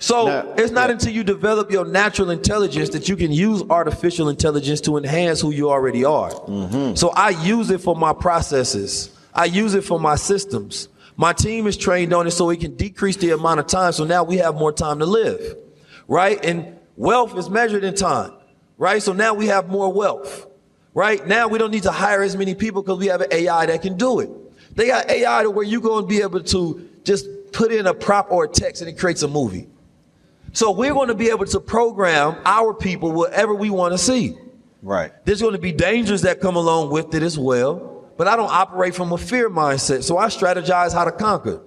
So it's not until you develop your natural intelligence that you can use artificial intelligence to enhance who you already are. So I use it for my processes. I use it for my systems. My team is trained on it so it can decrease the amount of time. So now we have more time to live, right? And wealth is measured in time, right? So now we have more wealth, right? Now we don't need to hire as many people because we have an AI that can do it. They got AI to where you're going to be able to just put in a prop or a text and it creates a movie. So we're going to be able to program our people whatever we want to see. Right. There's going to be dangers that come along with it as well, but I don't operate from a fear mindset, so I strategize how to conquer.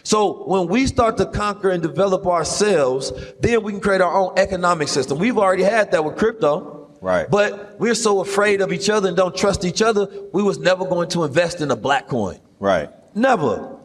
So when we start to conquer and develop ourselves, then we can create our own economic system. We've already had that with crypto. Right. But we're so afraid of each other and don't trust each other, we was never going to invest in a black coin. Right. Never.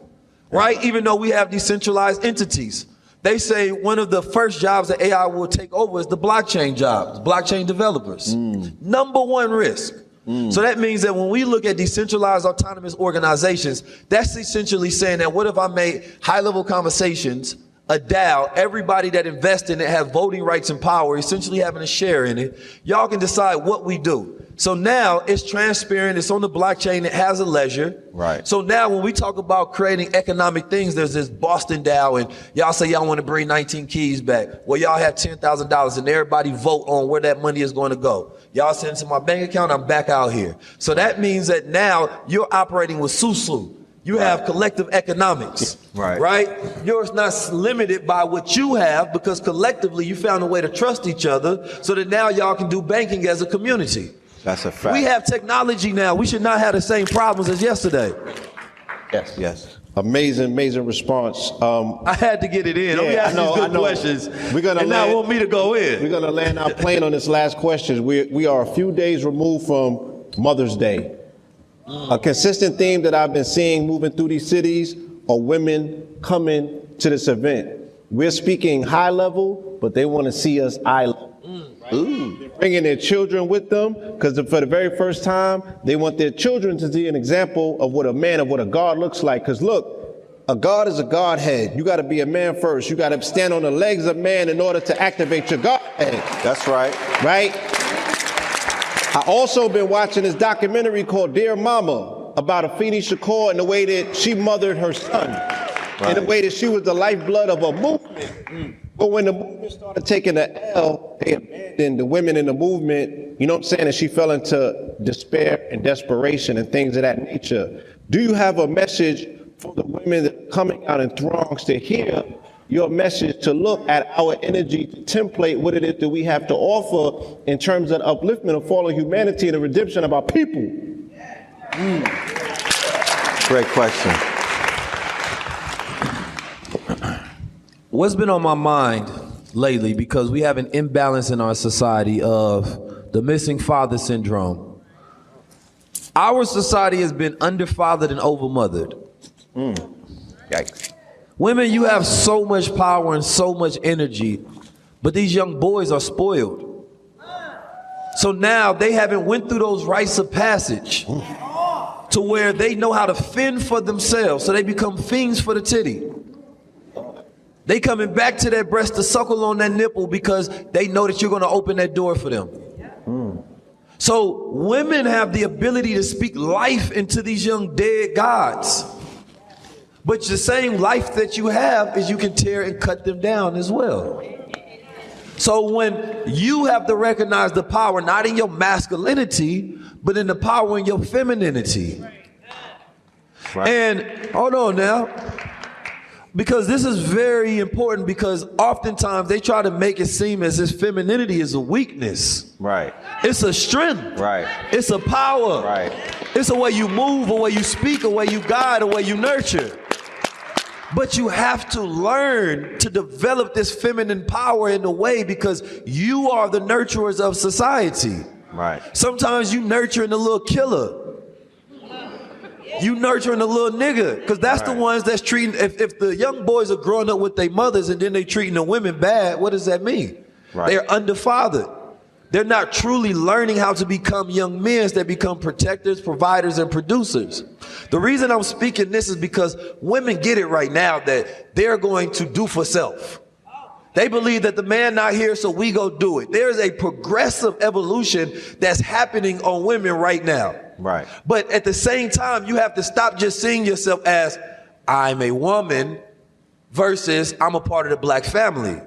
Right? Even though we have decentralized entities. They say one of the first jobs that AI will take over is the blockchain jobs, blockchain developers. Number one risk. So that means that when we look at decentralized autonomous organizations, that's essentially saying that what if I made high-level conversations, a DAO, everybody that invests in it have voting rights and power, essentially having a share in it. Y'all can decide what we do. So now it's transparent, it's on the blockchain, it has a ledger. Right. So now when we talk about creating economic things, there's this Boston DAO and y'all say y'all want to bring 19 keys back. Well, y'all have $10,000 and everybody vote on where that money is going to go. Y'all send it to my bank account, I'm back out here. So that means that now you're operating with SUSU. You have collective economics, right? You're not limited by what you have because collectively you found a way to trust each other so that now y'all can do banking as a community. That's a fact. We have technology now. We should not have the same problems as yesterday. Yes. Yes. Amazing response. I had to get it in. Yeah, I know, good questions. We're gonna and now want me to go in. We're going to land our plane on this last question. We are a few days removed from Mother's Day. A consistent theme that I've been seeing moving through these cities, are women coming to this event. We're speaking high level, but they want to see us eye level. They're bringing their children with them because for the very first time, they want their children to see an example of what a God looks like. Because look, a God is a Godhead. You got to be a man first. You got to stand on the legs of man in order to activate your Godhead. That's right. Right? I also been watching this documentary called Dear Mama about Afeni Shakur and the way that she mothered her son. And the way that she was the lifeblood of a movement. But when the movement started taking the L, they abandoned the women in the movement, you know what I'm saying? And she fell into despair and desperation and things of that nature. Do you have a message for the women that are coming out in throngs to hear your message, to look at our energy, to template what it is that we have to offer in terms of upliftment of fallen humanity and the redemption of our people? Great question. What's been on my mind lately, because we have an imbalance in our society of the missing father syndrome. Our society has been underfathered and overmothered. Yikes. Women, you have so much power and so much energy, but these young boys are spoiled. So now they haven't went through those rites of passage to where they know how to fend for themselves, so they become fiends for the titty. They coming back to that breast to suckle on that nipple because they know that you're going to open that door for them. So women have the ability to speak life into these young dead gods. But the same life that you have is you can tear and cut them down as well. So when you have to recognize the power, not in your masculinity, but in the power in your femininity. Right. And hold on now. Because this is very important, because oftentimes they try to make it seem as if femininity is a weakness. Right. It's a strength. Right. It's a power. Right. It's a way you move, a way you speak, a way you guide, a way you nurture. But you have to learn to develop this feminine power in a way, because you are the nurturers of society. Right. Sometimes you nurturing the little killer. You nurturing the little nigga, because that's the ones that's treating, if the young boys are growing up with their mothers and then they treating the women bad, what does that mean? Right. They're underfathered. They're not truly learning how to become young men that become protectors, providers, and producers. The reason I'm speaking this is because women get it right now that they're going to do for self. They believe that the man not here, so we go do it. There is a progressive evolution that's happening on women right now. Right. But at the same time, you have to stop just seeing yourself as I'm a woman versus I'm a part of the black family.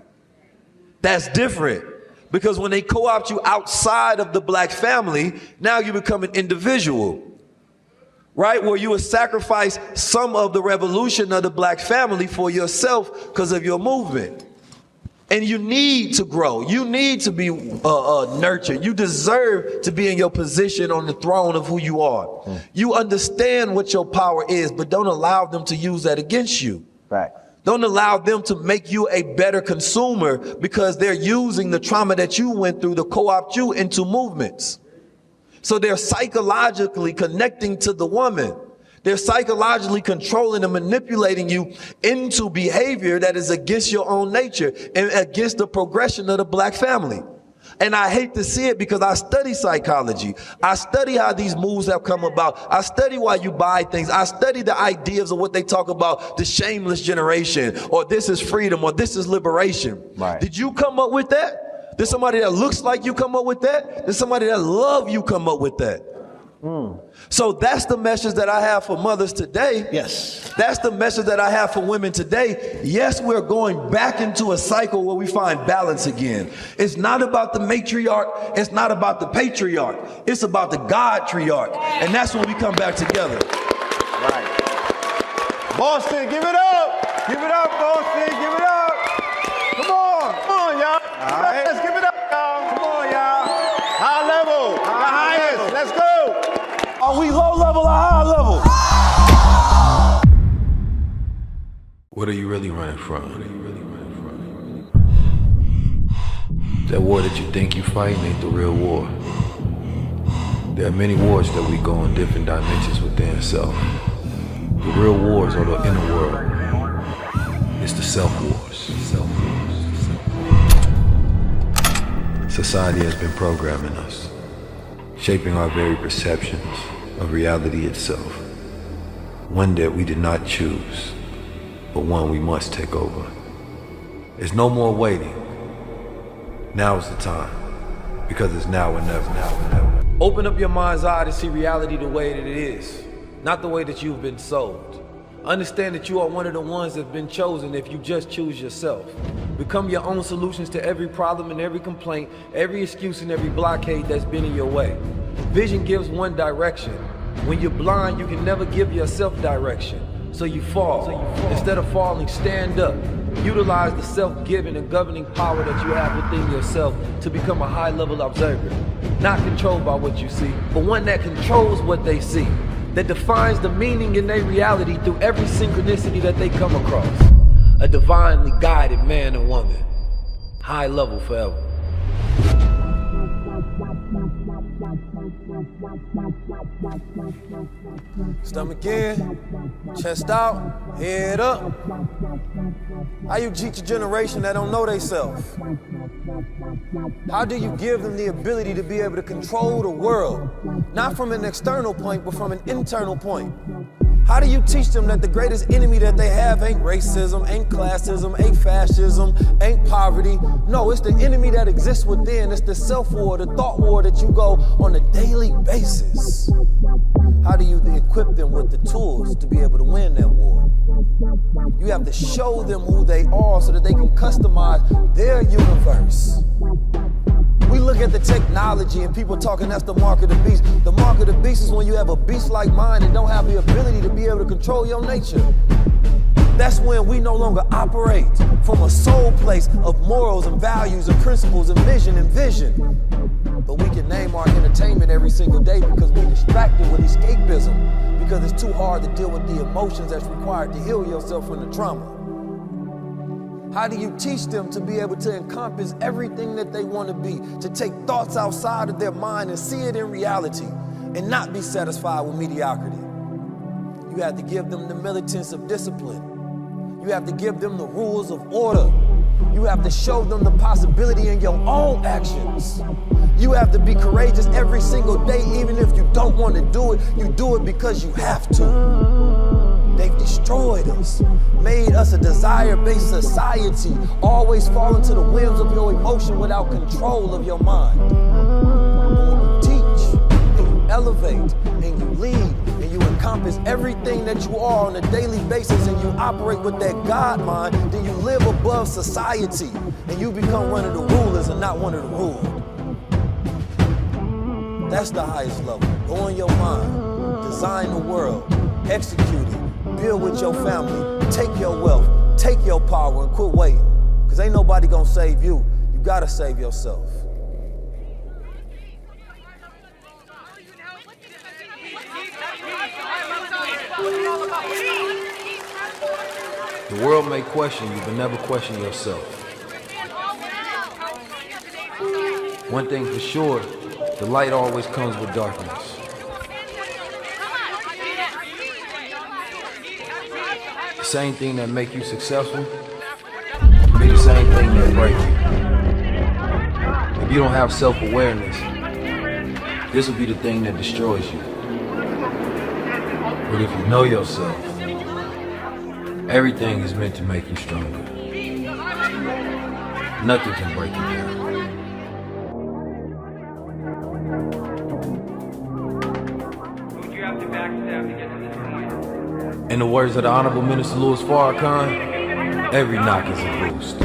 That's different. Because when they co-opt you outside of the black family, now you become an individual. Right? Where you would sacrifice some of the revolution of the black family for yourself because of your movement. And you need to grow. You need to be nurtured. You deserve to be in your position on the throne of who you are. You understand what your power is, but don't allow them to use that against you. Right. Don't allow them to make you a better consumer, because they're using the trauma that you went through to co-opt you into movements. So they're psychologically connecting to the woman. They're psychologically controlling and manipulating you into behavior that is against your own nature and against the progression of the black family. And I hate to see it, because I study psychology. I study how these moves have come about. I study why you buy things. I study the ideas of what they talk about, the shameless generation, or this is freedom, or this is liberation. Right. Did you come up with that? Did somebody that looks like you come up with that? Did somebody that love you come up with that? So that's the message that I have for mothers today. Yes. That's the message that I have for women today. Yes, we're going back into a cycle where we find balance again. It's not about the matriarch. It's not about the patriarch. It's about the God-triarch. And that's when we come back together. Right. Boston, give it up. Give it up, Boston. Give it up. Come on. Come on, y'all. All right. Let's give it up, y'all. Come on, y'all. High level. The highest. Let's go. Are we low level or high level? What are you really running from? That war that you think you're fighting ain't the real war. There are many wars that we go in different dimensions within self. The real wars are the inner world. It's the self-wars. Society has been programming us, shaping our very perceptions of reality itself. One that we did not choose, but one we must take over. There's no more waiting. Now is the time, because it's now or never. Open up your mind's eye to see reality the way that it is, not the way that you've been sold. Understand that you are one of the ones that have been chosen if you just choose yourself. Become your own solutions to every problem and every complaint, every excuse and every blockade that's been in your way. Vision gives one direction. When you're blind, you can never give yourself direction. So you fall. Instead of falling, stand up. Utilize the self-giving and governing power that you have within yourself to become a high-level observer. Not controlled by what you see, but one that controls what they see. That defines the meaning in their reality through every synchronicity that they come across. A divinely guided man and woman. High level forever. Stomach in, chest out, head up. How you teach a generation that don't know theyself? How do you give them the ability to be able to control the world? Not from an external point, but from an internal point. How do you teach them that the greatest enemy that they have ain't racism, ain't classism, ain't fascism, ain't poverty? No, it's the enemy that exists within. It's the self-war, the thought war that you go on a daily basis. How do you equip them with the tools to be able to win that war? You have to show them who they are so that they can customize their universe. We look at the technology and people talking that's the mark of the beast. The mark of the beast is when you have a beast-like mind and don't have the ability to be able to control your nature. That's when we no longer operate from a soul place of morals and values and principles and mission and vision. But we can name our entertainment every single day because we're distracted with escapism, because it's too hard to deal with the emotions that's required to heal yourself from the trauma. How do you teach them to be able to encompass everything that they want to be, to take thoughts outside of their mind and see it in reality and not be satisfied with mediocrity? You have to give them the militance of discipline. You have to give them the rules of order. You have to show them the possibility in your own actions. You have to be courageous every single day, even if you don't want to do it. You do it because you have to. They've destroyed us, made us a desire-based society, always fall into the whims of your emotion without control of your mind. But when you teach, and you elevate, and you lead, and you encompass everything that you are on a daily basis, and you operate with that God mind, then you live above society, and you become one of the rulers and not one of the ruled. That's the highest level. Go in your mind, design the world, execute it. Build with your family, take your wealth, take your power, and quit waiting. Because ain't nobody gonna save you. You gotta save yourself. The world may question you, but never question yourself. One thing for sure, the light always comes with darkness. The same thing that make you successful can be the same thing that break you. If you don't have self-awareness, this will be the thing that destroys you. But if you know yourself, everything is meant to make you stronger. Nothing can break you down. In the words of the Honorable Minister Louis Farrakhan, every knock is a boost.